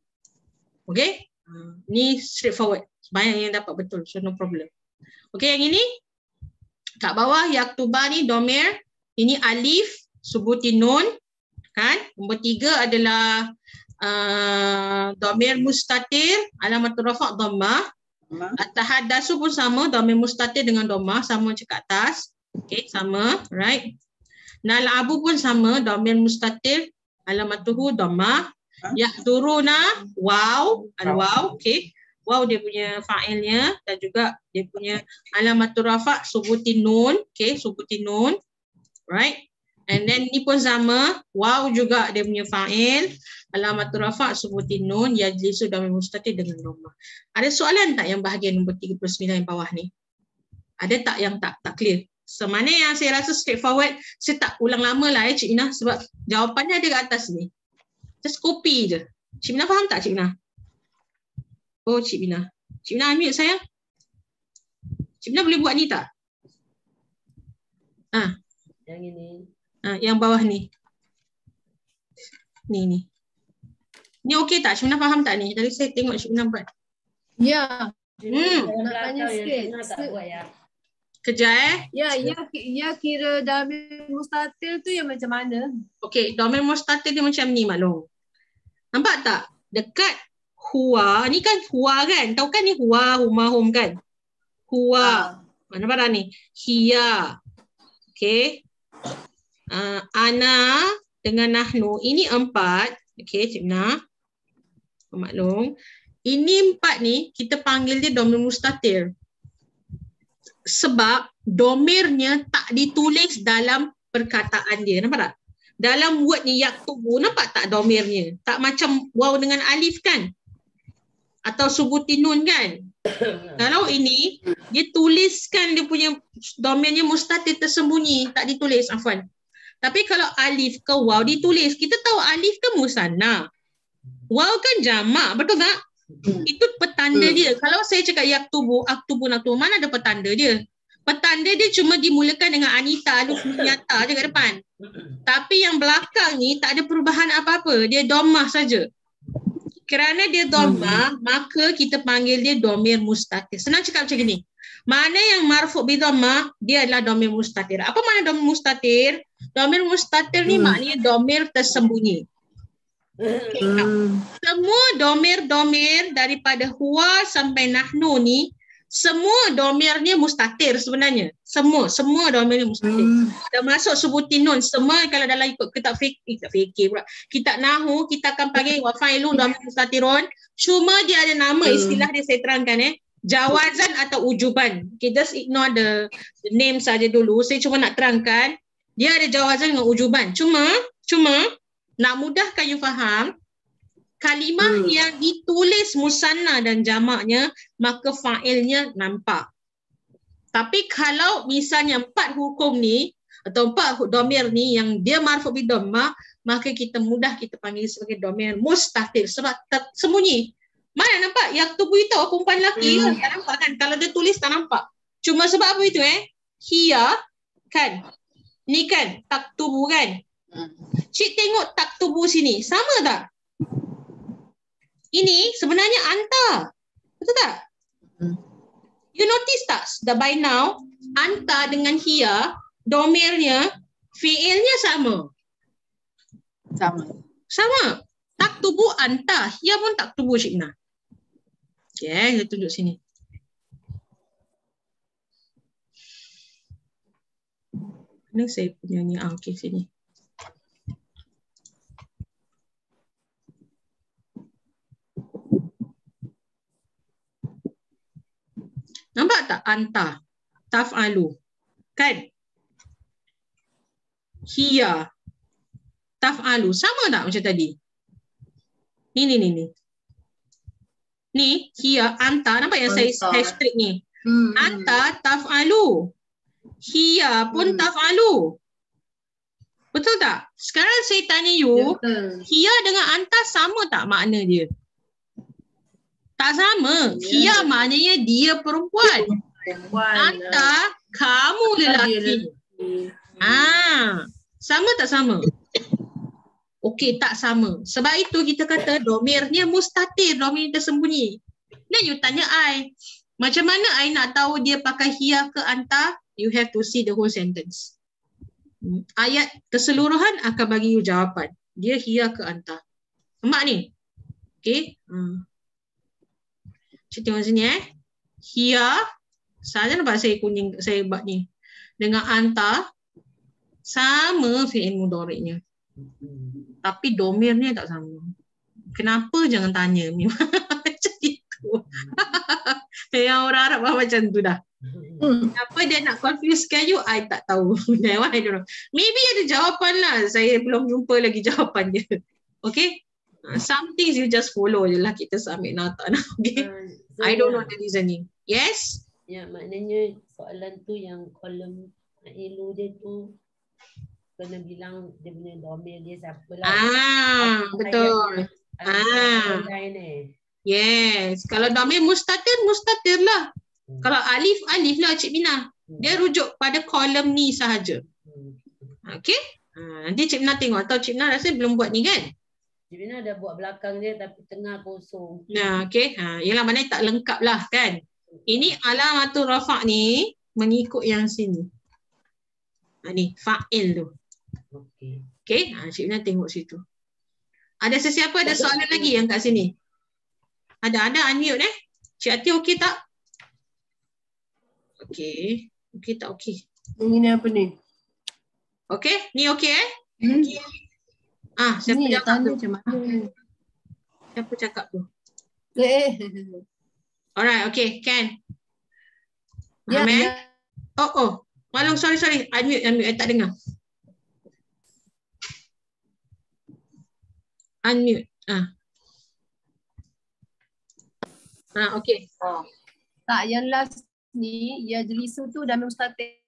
Okey? Ni straightforward. Banyak yang dapat betul. So no problem. Okey, yang ini kat bawah yaktuba ni domir, ini alif subutin nun. Kan? Nombor 3 adalah domir mustatir, alamatul rafa' dhammah. At-tahaddatsu pun sama, domir mustatir dengan dhammah, sama macam kat atas. Okay, sama, right? Nal'abu pun sama, domir mustatir, alamatuhu dhammah. Yahduruna, waw, al-waw, okay. Waw dia punya fa'ilnya dan juga dia punya alamatul rafa' subutin nun, okay, subutin nun, right? And then ni pun sama, waw juga dia punya fa'il, alamatul rafa' subutin nun, yajlisu domir mustatir dengan dhammah. Ada soalan tak yang bahagian nombor 39 yang bawah ni? Ada tak yang tak clear? Semana yang saya rasa straightforward, saya tak ulang lama lah Cik Minah sebab jawapannya ada kat atas ni. Just copy je. Cik Minah faham tak Cik Minah? Oh Cik Minah. Cik Minah unmute sayang. Cik Minah boleh buat ni tak? Yang ini. Yang bawah ni. Ni. Ni okey tak? Cik Minah faham tak ni? Tadi saya tengok Cik Minah buat. Ya. Nak tanya sikit. Kejap Ya kira domir mustatir tu yang macam mana? Okey, domir mustatir dia macam ni maklum. Nampak tak? Dekat huwa, ni kan huwa kan? Tahu kan ni huwa, huma, hum kan? Huwa. Mana barang ni? Hiya. Okey. Ana dengan nahnu. Ini 4. Okey, Cik Minah. Maklum. Ini 4 ni kita panggil dia domir mustatir. Sebab domirnya tak ditulis dalam perkataan dia. Nampak tak? dalam word ni yaktubu, nampak tak domirnya? Tak macam waw dengan alif kan? Atau subuti nun kan? Kalau ini, dia tuliskan dia punya domirnya mustatir tersembunyi, tak ditulis, afwan. Tapi kalau alif ke waw ditulis, kita tahu alif kan musanna. Waw kan jamak, betul tak? Itu petanda dia. Kalau saya cakap yaktubu, aktubu, naktubu, mana ada petanda dia? Petanda dia cuma dimulakan dengan anita, alif nyata je kat depan. Tapi yang belakang ni tak ada perubahan apa-apa. Dia dhammah saja. Kerana dia dhammah, maka kita panggil dia domir mustatir. Senang cakap macam ni. Mana yang marfu' bi dhammah, dia adalah domir mustatir. Apa makna domir mustatir? Domir mustatir ni maknanya domir tersembunyi. Semua domir-domir daripada huwa sampai nahnu ni, semua domirnya mustatir sebenarnya. Semua domirnya mustatir. Termasuk subuti nun. Semua kalau dalam ikut kitab fikir pula. Kitab nahu, kita akan panggil wa fa'ilu domir mustatirun. Cuma dia ada nama, istilah dia saya terangkan jawazan atau ujuban. Okay, just ignore the name saja dulu. Saya cuma nak terangkan. Dia ada jawazan dengan ujuban. Cuma nak mudahkan you faham, kalimah yang ditulis musanna dan jamaknya, maka fa'ilnya nampak. Tapi kalau misalnya 4 hukum ni atau 4 domir ni yang dia marfu' bi dhammah, maka kita panggil sebagai domir mustatir sebab tersembunyi. Mana nampak? Yaktubu itu perempuan lelaki kan? Tak nampak kan? Kalau dia tulis tak nampak. Cuma sebab apa itu Hiya kan? Ni kan taktubu kan? Cik tengok taktubu sini. Sama tak? Ini sebenarnya anta. Betul tak? You notice tak? By now, anta dengan hiya, domirnya, fi'ilnya sama. Sama. Taktubu anta. Hiya pun taktubu Cik Ina. Okay, kita tunjuk sini. Ini saya punya ni. Okay, sini. Nampak tak? Anta. Taf'alu. Kan? Hiya. Taf'alu. Sama tak macam tadi? Ni. Ni, hiya, anta. Nampak yang saya hashtag ni? Anta taf'alu. Hiya pun taf'alu. Betul tak? Sekarang saya tanya you, hiya dengan anta sama tak makna dia? Tak sama. Hiya maknanya dia perempuan. Anta, kamu lelaki. Sama tak sama? Okey, tak sama. Sebab itu kita kata domirnya mustatir, domir tersembunyi. Dan you tanya I, macam mana I nak tahu dia pakai hiya ke anta? You have to see the whole sentence. Ayat keseluruhan akan bagi you jawapan. Dia hiya ke anta. Nampak ni? Okey. Cik tengok sini Hiya, saya nampak saya kuning, saya buat ni. Dengan anta, sama fi'il mudhari'nya. Tapi domirnya tak sama. Kenapa? Jangan tanya. Macam itu. Yang orang Arab macam tu dah. Kenapa dia nak confusekan you? I tak tahu. I don't know. Maybe ada jawapan lah. Saya belum jumpa lagi jawapan dia. Okay? Some things you just follow je lah. Kita submit nota. Okay? I don't know the reasoning. Yes? Ya, maknanya soalan tu yang kolom ilu dia tu kena bilang dia punya domir dia siapa lah. Betul. Yes. Kalau domir mustatir lah. Kalau alif lah Cik Mina. Dia rujuk pada kolom ni sahaja. Okay? Nanti Cik Mina tengok. Atau Cik Mina rasa belum buat ni kan? Cik Mina dah buat belakang dia tapi tengah kosong. Okay. Yelah mana tak lengkap lah kan? Ini alamatul rafa' ni mengikut yang sini. Ni fa'il tu. Okay. Cik Mina tengok situ. Ada sesiapa ada soalan lagi yang kat sini? Ada unmute Cik Ati okey tak? Okey. Okey tak okey? Ini apa ni? Okey? Ni okey siapa ni cakap tu? Macam mana? Siapa cakap tu? Alright, okay, Ken. Ya, Amen. Oh. Malang, sorry. Unmute. I tak dengar. Unmute. Okay. Tak, yang last ni yajlisu tu dhamir mustatir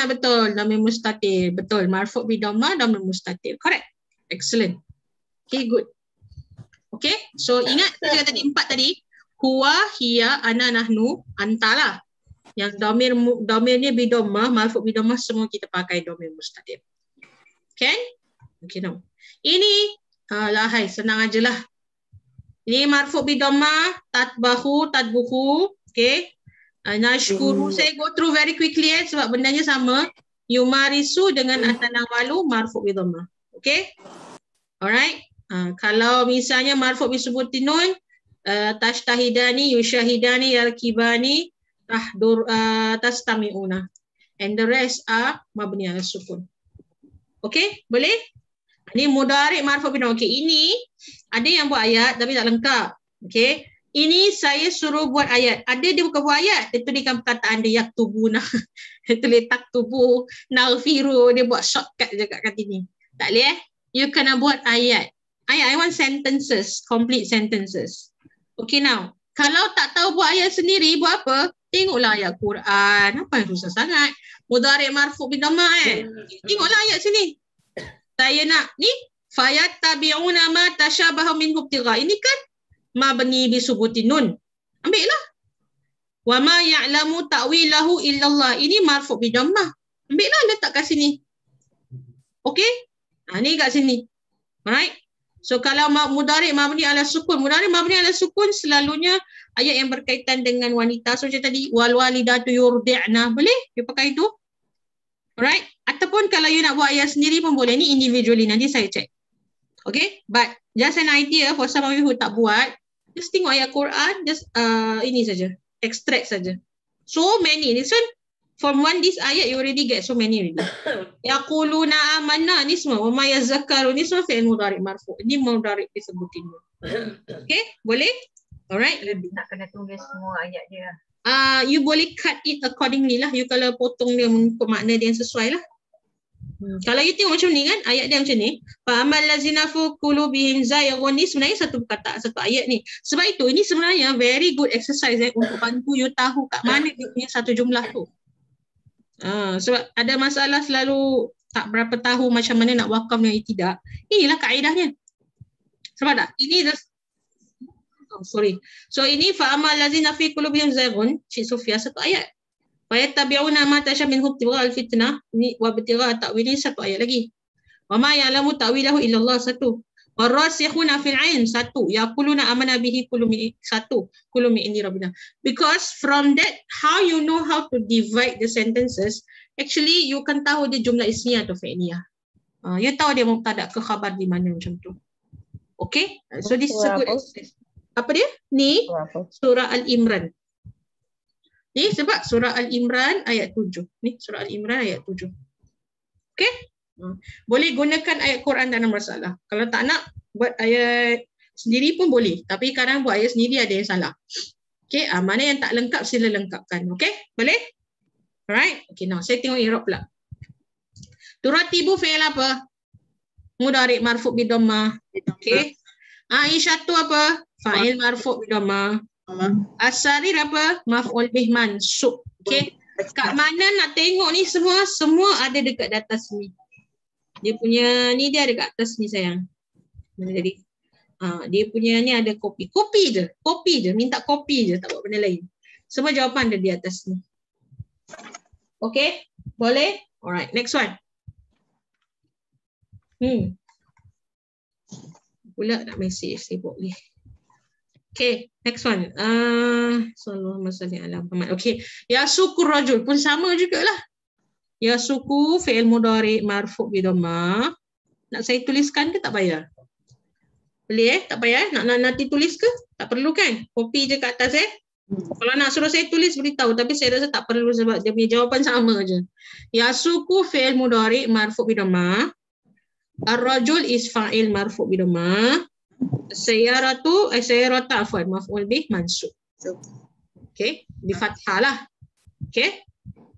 Betul. Dhamir mustatir. Betul. Marfu' bi dhamma, dhamir mustatir. Correct. Excellent. Okay, good. Okay. So ingat saya tadi 4 tadi. Huwa, hiya, ana, nahnu, anta lah. Yang dhamirnya bi dhamma, marfu' bi dhamma, semua kita pakai dhamir mustatir. Okay? Okay, now. Ini lahai, senang ajalah. Ini marfu' bi dhamma, tatbahu, tatbuhu. Okay. Nashkuru, saya go through very quickly sebab bendanya sama. Yumarisu dengan atanawalu, marfu' bi dhamma. Okay. Alright. Kalau misalnya marfu' bi subutin nun, tashtahidani, yushahidani, yarkibani, tastami'una. And the rest are mabni ala sukun. Okay, boleh? Ini mudhari' marfu' bi dhamma. Okay, ini ada yang buat ayat tapi tak lengkap. Okay. Ini saya suruh buat ayat. Ada dia bukan buat ayat. Dia tuliskan perkataan dia yaktubuna. Dia tulis taktubu, nalfiru. Dia buat shortcut je kat ini. Tak boleh You kena buat ayat. I want sentences, complete sentences. Okay now. Kalau tak tahu buat ayat sendiri, buat apa? Tengoklah ayat Quran. Apa yang susah sangat? Mudhari' marfu' bi dhamma Tengoklah ayat sini. Saya nak ni. Fayattabi'una ma tashabaha minhu ibtigha. Ini kan mabni bi subutin nun. Ambil lah. Wa ma ya'lamu ta'wilahu illallah. Ini marfu' bi dhammah. Ambil lah, letak kat sini. Okey? Ni kat sini. Alright? So kalau mudhari' mabni ala sukun. Mudhari' mabni ala sukun selalunya ayat yang berkaitan dengan wanita. So macam tadi, wal walidatu yurdi'na. Boleh? You pakai itu. Alright? Ataupun kalau you nak buat ayat sendiri pun boleh. Ni individually. Nanti saya check. Okay? But just an idea for some of you who tak buat, just tengok ayat Quran, just ini saja, extract saja. So many. This one, from this ayat you already get so many already. Yaquluna amanna, ni semua. Wa ma yazakkaru, ni semua fi'il mudhari' marfu'. Ini mudhari' disebutin. Okay? Boleh? Alright? Lebih nak kena tulis semua ayat dia. You boleh cut it accordingly lah. You kalau potong dia mengikut makna dia yang sesuai lah. Kalau you tengok macam ni kan, ayat dia macam ni. Fa'amal lazina fi qulubihim zayghun, ni sebenarnya satu perkataan, satu ayat ni. Sebab itu ini sebenarnya very good exercise untuk bantu you tahu kat mana dia punya satu jumlah tu. Sebab ada masalah selalu tak berapa tahu macam mana nak wakaf dengan tidak. Inilah kaedahnya. Sebab tak? Ini just So ini fa'amal lazina fi qulubihim zayghun, Cik Sofia, satu ayat. Fayattabi'una ma tashabaha minhu ibtigha'a al-fitnah, ni wa ibtigha'a ta'wili, satu ayat lagi. Wa ma ya'lamu ta'wilahu illallah, satu. Warasikhuna fil 'ilm, satu. Yaquluna amanna bihi kullu min, satu. Kullu min indi rabbina. Because from that, how you know how to divide the sentences, actually you can tahu dia jumlah ismiyah atau fi'liyah. You tahu dia mubtada ke khabar di mana macam tu. Okay? So this is a good exercise. Apa dia? Ni surah Al-Imran. Ni sebab surah Al-Imran ayat 7. Ni surah Al-Imran ayat 7. Okay? Boleh gunakan ayat Quran, tak ada masalah. Kalau tak nak buat ayat sendiri pun boleh. Tapi kadang buat ayat sendiri ada yang salah. Okay? Mana yang tak lengkap sila lengkapkan. Okay? Boleh? Alright? Okay, now saya tengok i'rab pula. Turatibu fi'il apa? Mudhari' marfu' bi dhammah. Okay? Aisyah tu apa? Fa'il marfu' bi dhammah. As-sarir apa? Maf'ul bih mansub. Okay. Kat mana nak tengok ni semua ada dekat di atas ni. Dia punya ni dia ada kat atas ni sayang. Mana tadi? Dia punya ni ada kopi. Kopi je. Minta kopi je, tak buat benda lain. Semua jawapan ada di atas ni. Okay? Boleh? Alright, next one. Pula nak message sibuk ni. Okay, next one. Sallallahu alaihi wasallam. Okay, yasuku rajul pun sama jugalah. Yasuku fi'il mudhari' marfu' bi dhammah. Nak saya tuliskan ke tak payah? Boleh tak payah? Nak nanti tulis ke? Tak perlu kan? Copy je kat atas Kalau nak suruh saya tulis beritahu, tapi saya rasa tak perlu sebab dia punya jawapan sama je. Yasuku fi'il mudhari' marfu' bi dhammah. Ar-rajul is fa'il marfu' bi dhammah. Sayyaratu afwan maf'ul bih mansub. Okay, di fathah lah. Okay,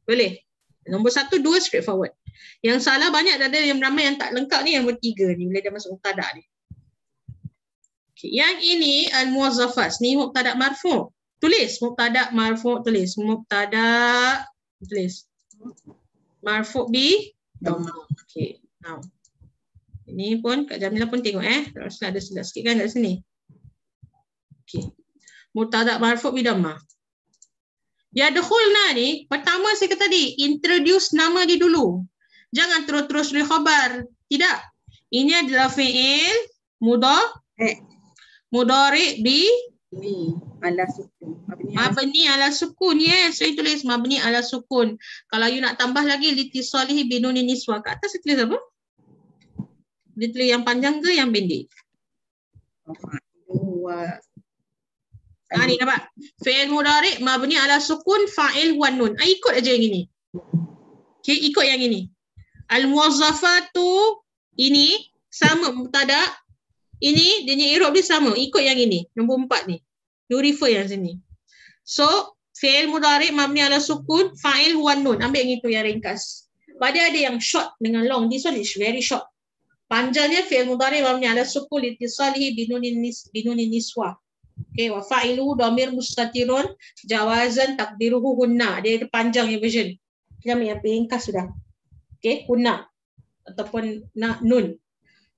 boleh. Nombor 1, 2 straightforward. Yang salah banyak, ada yang ramai yang tak lengkap ni, yang bertiga ni bila dia masuk mubtada ni. Okay. Yang ini al-muwazzafat. Ni mubtada marfu'. Tulis mubtada marfu', tulis mubtada, tulis marfu' bi dhamma. Okay. Now. Ini pun Kak Jamilah pun tengok terus ada silap sikit kan kat sini. Okay. Mubtada marfu' bi dhamma. Yadkhulna ni pertama saya kata tadi introduce nama dia dulu. Jangan terus-terus beri khabar. Tidak. Ini adalah fi'il mudhari bi ala sukun. mabni ala sukun. Yes, saya tulis mabni ala sukun. Kalau you nak tambah lagi litisalihi binunin niswa. Kat atas saya tulis apa? Dia tulis yang panjang ke yang pendek? Ni nampak. Fi'il mudhari mabni ala sukun fa'il wan nun. Ikut aja yang ini. Okay, ikut yang ini. Al-muwazzafatu ini sama mubtada. Ini dia i'rab dia sama. Ikut yang ini. Nombor 4 ni. You refer yang sini. So, fi'il mudhari mabni ala sukun fa'il wan nun. Ambil yang itu yang ringkas. Pada ada yang short dengan long. This one is very short. Panjangnya fi'il mudhari mabni ala sukun litisalihi binunin niswa. Okay, wa fa'ilu dhamir mustatirun jawazan takdiruhu hunna. Dia panjang yang version. Kita ambil yang ringkas sudah. Okay, hunna ataupun nun.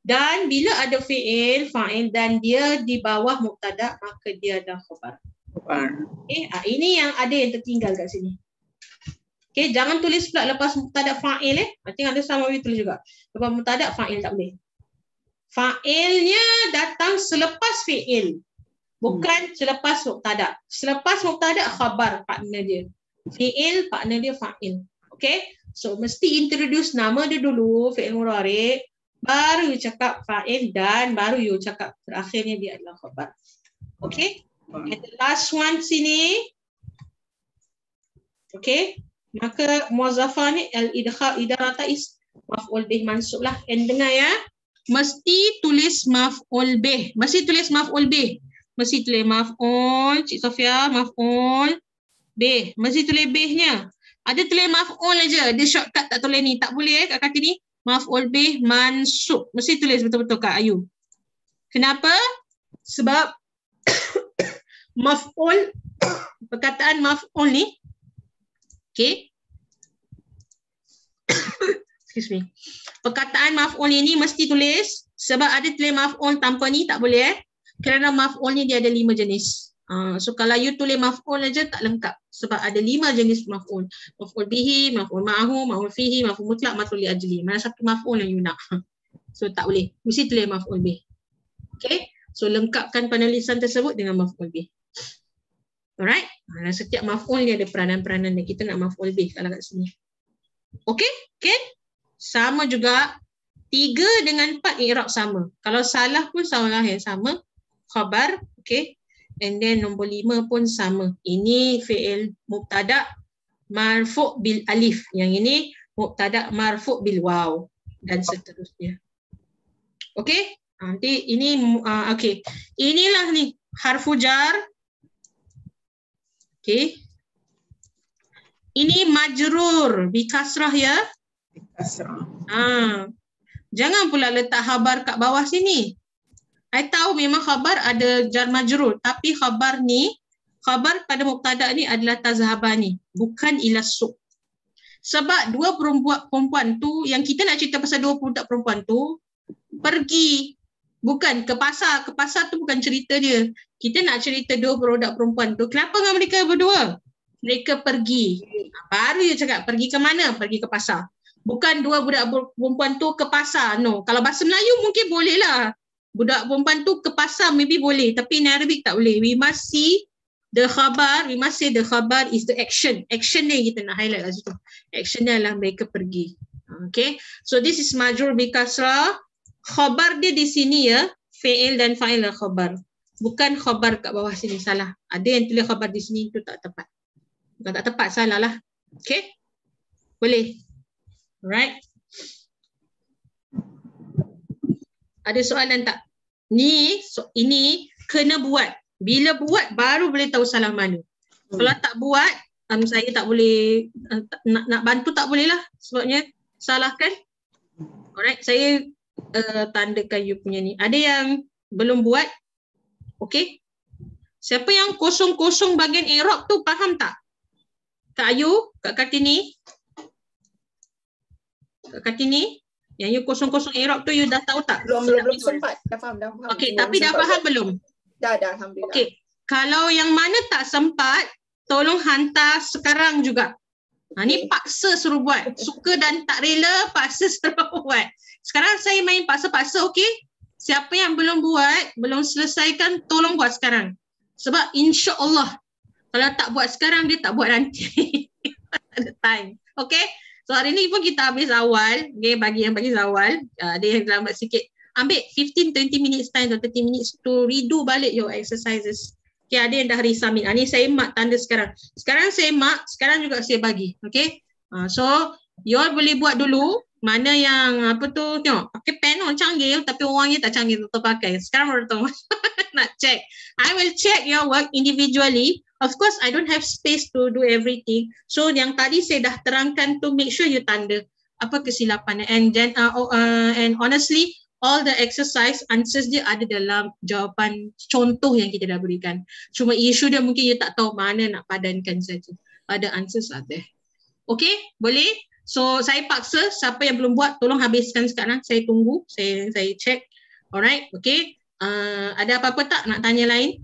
Dan bila ada fi'il fa'il dan dia di bawah mubtada maka dia dah khabar. Okay, ini yang ada yang tertinggal kat sini. Okay, jangan tulis pula lepas mubtada fa'il Nanti ada sama tulis juga. Lepas mubtada fa'il tak boleh. Fa'ilnya datang selepas fi'il. Bukan selepas mubtada. Selepas mubtada khabar partner dia. Fi'il partner dia fa'il. Okay. So mesti introduce nama dia dulu fi'il mudhari. Baru you cakap fa'il dan baru you cakap terakhirnya dia adalah khabar. Okay. And the last one sini. Okay. Maka muwazzafah ni al-idarata is maf'ul bih mansub lah. And dengar ya. Mesti tulis maf'ul bih. Mesti tulis maf'ul bih. Mesti tulis maf'ul, Cik Sofia, maf'ul bih. Mesti tulis bihnya. Ada tulis maf'ul aja. Dia shortcut tak tulis ni. Tak boleh kat kaki ni. Maf'ul bih mansub. Mesti tulis betul-betul Kak Ayu. Kenapa? Sebab maf'ul, perkataan maf'ul ni, okay. Excuse me. Perkataan maf'ul ini mesti tulis. Sebab ada tulis maf'ul tanpa ni tak boleh Kerana maf'ul ni dia ada 5 jenis. So kalau you tulis maf'ul aja tak lengkap. Sebab ada 5 jenis maf'ul. Maf'ul bihi, maf'ul ma'ahu, maf'ul fihi, maf'ul mutlak, maf'ul li ajli. Mana satu maf'ul yang you nak. So tak boleh. Mesti tulis maf'ul bih. Okay. So lengkapkan penulisan tersebut dengan maf'ul bih. Alright. Setiap maf'ul ni ada peranan-peranan yang kita nak maf'ul bih kalau kat sini. Okay. Okay. Sama juga 3 dengan 4 i'rab sama. Kalau salah pun salah yang sama. Khabar. Okay. And then nombor 5 pun sama. Ini fi'il mubtada marfu' bil alif. Yang ini mubtada marfu' bil waw. Dan seterusnya. Okay. Nanti ini okay. Inilah ni harfu jar. Okay. Ini majrur bi kasrah ya. Kasrah. Jangan pula letak khabar kat bawah sini. I tahu memang khabar ada jar majrur, tapi khabar ni, khabar pada mubtada ni adalah tazhabani, bukan ila suq. Sebab 2 perempuan tu, yang kita nak cerita pasal 2 budak perempuan tu, pergi, bukan ke pasar. Ke pasar tu bukan cerita dia. Kita nak cerita 2 budak perempuan tu. Kenapa dengan mereka berdua? Mereka pergi. Baru dia cakap, pergi ke mana? Pergi ke pasar. Bukan 2 budak perempuan tu ke pasar. No. Kalau bahasa Melayu mungkin boleh lah. Budak perempuan tu ke pasar maybe boleh. Tapi in Arabic tak boleh. We must see the khabar. We must say the khabar is the action. Action ni kita nak highlight kat situ. Action ni adalah mereka pergi. Okay. So this is majrur bi kasrah. Khabar dia di sini ya. Fi'il dan fa'il lah khabar. Bukan khabar kat bawah sini. Salah. Ada yang tulis khabar di sini tu tak tepat. Bukan tak tepat. Salah lah. Okay. Boleh. Alright. Ada soalan tak? Ni, ini kena buat. Bila buat baru boleh tahu salah mana. Kalau tak buat, saya tak boleh, nak bantu tak boleh lah. Sebabnya salah kan? Alright, saya tandakan you punya ni. Ada yang belum buat, Okay? Siapa yang kosong-kosong bahagian i'rab tu faham tak? Kak Ayu, Kak Kartini? Kak Kartini? Yang you kosong-kosong i'rab tu you dah tahu tak? Belum sempat. Dah faham. Okay, tapi dah faham belum? Dah, alhamdulillah. Okay. Kalau yang mana tak sempat, tolong hantar sekarang juga. Ni paksa suruh buat. Suka dan tak rela, paksa suruh buat. Sekarang saya main paksa-paksa, okay? Siapa yang belum buat, belum selesaikan, tolong buat sekarang. Sebab insya-Allah, kalau tak buat sekarang, dia tak buat nanti. Tak ada time. Okay? So hari ni pun kita habis awal. Okay, bagi yang bagi awal, dia yang lambat sikit. Ambil 15-20 minutes time atau 30 minutes to redo balik your exercises. Okay, ada yang dah resubmit. Ni saya mark tanda sekarang. Sekarang saya mark, sekarang juga saya bagi. Okay? So, you all boleh buat dulu. Mana yang apa tu, tengok. Pakai pen canggih, tapi orangnya tak canggih tu pakai. Sekarang baru tahu. Nak check. I will check your work individually. Of course, I don't have space to do everything. So, yang tadi saya dah terangkan tu, make sure you tanda apa kesilapan. And then, and honestly, all the exercise answers dia ada dalam jawapan contoh yang kita dah berikan. Cuma isu dia mungkin you tak tahu mana nak padankan saja. Ada answers ada. Okay, boleh? So, saya paksa siapa yang belum buat, tolong habiskan sekarang. Saya tunggu, saya check. Alright, okay. Ada apa-apa tak nak tanya lain?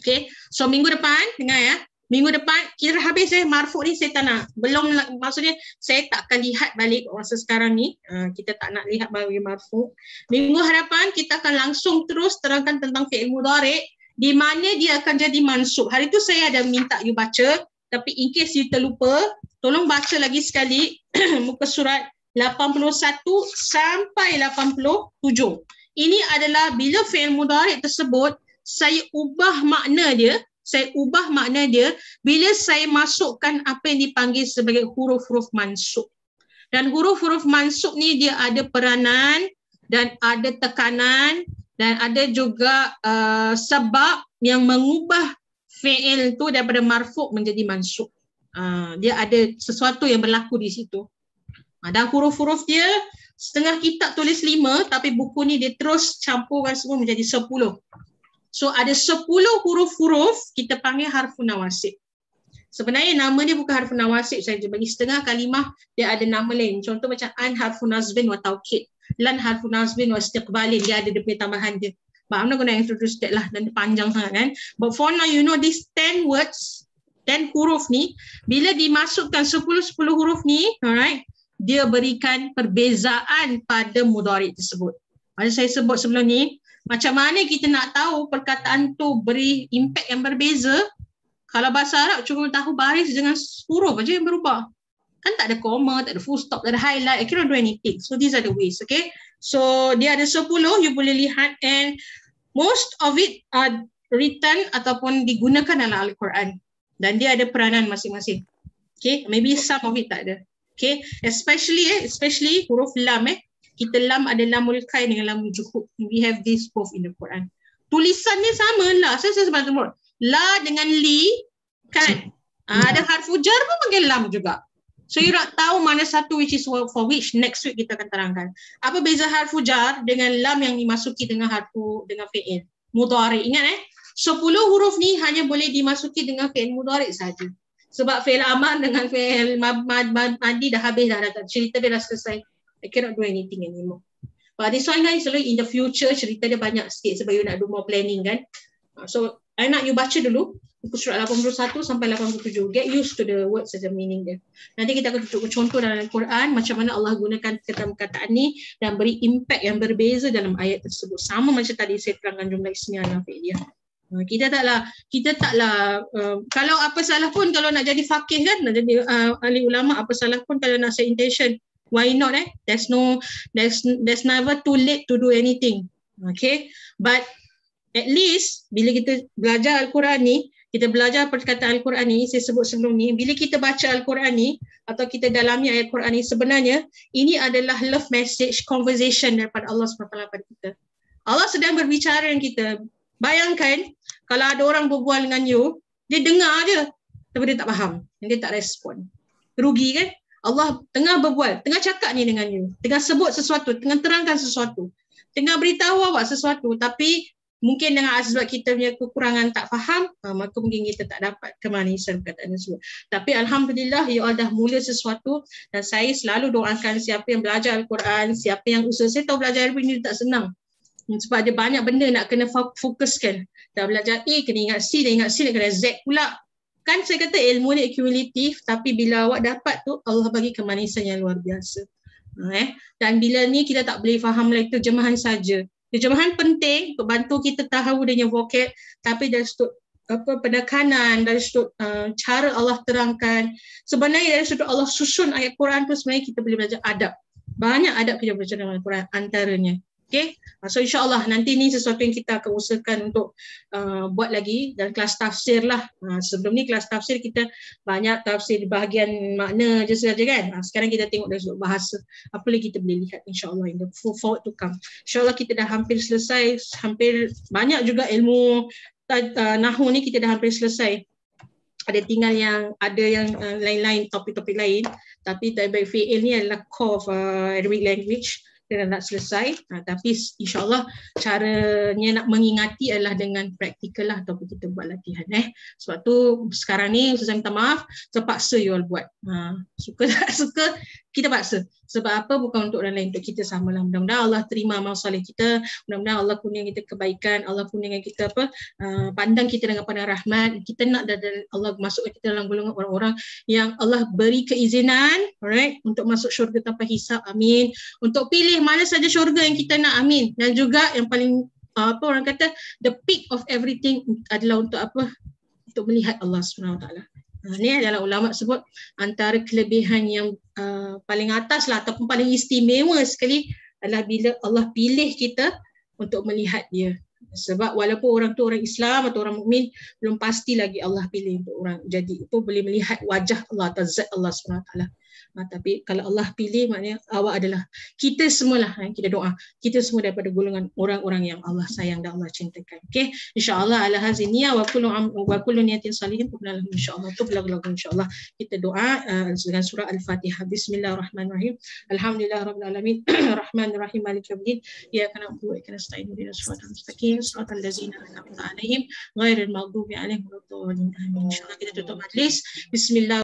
Okay, so minggu depan, dengar ya. Minggu depan, kira habis marfu ni saya tak nak. Belum, maksudnya saya tak akan lihat balik masa sekarang ni. Kita tak nak lihat balik marfu. Minggu hadapan kita akan langsung terus terangkan tentang fi'il mudhari' di mana dia akan jadi mansub. Hari tu saya ada minta you baca, tapi in case you terlupa, tolong baca lagi sekali muka surat 81 sampai 87. Ini adalah bila fi'il mudhari' tersebut saya ubah makna dia bila saya masukkan apa yang dipanggil sebagai huruf-huruf mansub. Dan huruf-huruf mansub ni dia ada peranan dan ada tekanan dan ada juga sebab yang mengubah fi'il tu daripada marfu' menjadi mansub. Dia ada sesuatu yang berlaku di situ. Dan huruf-huruf dia setengah kitab tulis 5 tapi buku ni dia terus campurkan semua menjadi 10. So ada 10 huruf-huruf kita panggil harfun nawasib. Sebenarnya nama dia bukan harfun nawasib saja. Bagi setengah kalimah dia ada nama lain. Contoh macam an harfun nazbin wa taukid. Lan harfun nazbin wa istiqbalin. Dia ada dia punya tambahan dia. But I'm not going to introduce that lah. Dan panjang sangat kan. But for now you know these 10 words, 10 huruf ni. Bila dimasukkan 10 huruf ni, alright, dia berikan perbezaan pada mudhari' tersebut. Macam saya sebut sebelum ni, macam mana kita nak tahu perkataan tu beri impact yang berbeza? Kalau bahasa Arab cuma tahu baris dengan huruf aja yang berubah. Kan tak ada koma, tak ada full stop, tak ada highlight. I cannot do anything. So these are the ways, okay? So dia ada 10, you boleh lihat, and most of it are written ataupun digunakan dalam Al-Quran. Dan dia ada peranan masing-masing. Okay? Maybe some of it tak ada. Okay? Especially huruf lam kita lam ada lamul kai dengan lamul juhud. We have this both in the Quran. Tulisannya sama lah. Saya sebab sebut. La dengan li kan. Ada harfu jar pun panggil lam juga. So you nak tahu mana satu which is for which next week kita akan terangkan. Apa beza harfu jar dengan lam yang dimasuki dengan harfu dengan fi'il mudhari'. Ingat 10 huruf ni hanya boleh dimasuki dengan fi'il mudhari' saja. Sebab fi'il amar dengan fi'il madi dah habis dah. Cerita dia dah selesai. I cannot do anything anymore. But this one guys, selalu in the future cerita dia banyak sikit sebab you nak do more planning kan. So I nak you baca dulu buku surat 81 sampai 87. Get used to the words and the meaning dia. Nanti kita akan tunjuk contoh dalam Al-Quran macam mana Allah gunakan perkataan ni dan beri impact yang berbeza dalam ayat tersebut. Sama macam tadi saya terangkan jumlah ismiyah dan fi'liyah. Kita taklah kalau apa salah pun kalau nak jadi faqih kan, nak jadi ahli ulama, apa salah pun kalau nak set intention. Why not? There's never too late to do anything. Okay, but at least bila kita belajar Al-Quran ni, kita belajar perkataan Al-Quran ni, saya sebut sebelum ni, bila kita baca Al-Quran ni atau kita dalami ayat Quran ni, sebenarnya ini adalah love message conversation daripada Allah SWT pada kita. Allah sedang berbicara dengan kita. Bayangkan kalau ada orang berbual dengan you, dia dengar je tapi dia tak faham, dia tak respon. Rugi kan? Allah tengah berbual, tengah cakap ni dengan you, tengah sebut sesuatu, tengah terangkan sesuatu, tengah beritahu awak sesuatu, tapi mungkin dengan sebab kita punya kekurangan tak faham, maka mungkin kita tak dapat kemanisan perkataan tersebut. Tapi alhamdulillah you all dah mula sesuatu, dan saya selalu doakan siapa yang belajar Al-Quran, siapa yang usaha, saya tahu belajar ilmu ini tak senang. Sebab ada banyak benda nak kena fokuskan. Dah belajar A, kena ingat C, dah ingat C, nak kena Z pula. Kan saya kata ilmu ni akumulatif, tapi bila awak dapat tu, Allah bagi kemanisan yang luar biasa. Dan bila ni kita tak boleh faham lagi terjemahan saja. Terjemahan penting untuk bantu kita tahu dia vocab, tapi dari sudut penekanan, dari sudut cara Allah terangkan. Sebenarnya dari sudut Allah susun ayat Quran tu, sebenarnya kita boleh belajar adab. Banyak adab kita belajar dalam Al-Quran antaranya. Okay, so insyaAllah nanti ni sesuatu yang kita akan usahakan untuk buat lagi, dan kelas tafsir lah. Sebelum ni kelas tafsir kita banyak tafsir di bahagian makna je saja kan. Sekarang kita tengok dari sudut bahasa. Apa lagi kita boleh lihat insyaAllah in the forward to come. InsyaAllah kita dah hampir selesai, hampir banyak juga ilmu Nahu ni kita dah hampir selesai. Ada tinggal yang lain-lain, topik-topik lain. Tapi taibik fi'il ni adalah core of Arabic language. Kita nak selesai, tapi insyaAllah caranya nak mengingati adalah dengan praktikal lah, ataupun kita buat latihan. Sebab tu sekarang ni saya minta maaf, terpaksa you all buat. Suka tak suka, kita paksa. Sebab apa? Bukan untuk orang lain, untuk kita samalah. Mudah-mudahan Allah terima amal soleh kita, mudah-mudahan Allah kurniakan kita kebaikan, Allah kurniakan kita pandang kita dengan pandang rahmat. Kita nak Allah masukkan kita dalam golongan orang-orang yang Allah beri keizinan, alright, untuk masuk syurga tanpa hisab, amin. Untuk pilih mana saja syurga yang kita nak, amin. Dan juga yang paling orang kata the peak of everything adalah untuk apa? Untuk melihat Allah SWT. Ini adalah ulama sebut antara kelebihan yang paling atas lah, ataupun paling istimewa sekali adalah bila Allah pilih kita untuk melihat dia. Sebab walaupun orang tu orang Islam atau orang mukmin, belum pasti lagi Allah pilih untuk orang jadi itu boleh melihat wajah Allah atau zat Allah SWT. Tapi kalau Allah pilih, maknanya awak adalah kita semualah, kita doa kita semua daripada golongan orang-orang yang Allah sayang dan Allah cintakan. Okay, insyaAllah ala hazinia wa kullu niyatin salihin insyaAllah tu lagu-lagu insyaAllah kita doa dengan surah Al-Fatihah. Bismillahirrahmanirrahim. Alhamdulillahirrahmanirrahim. Rahmanirrahim. Maliki yaumiddin. Iyyaka na'budu wa iyyaka nasta'in. Ihdinas siratal mustaqim. Siratal ladzina an'amta 'alaihim ghairil maghdubi 'alaihim waladdallin. Amin. Insya-Allah kita tutup majlis. Bismillah.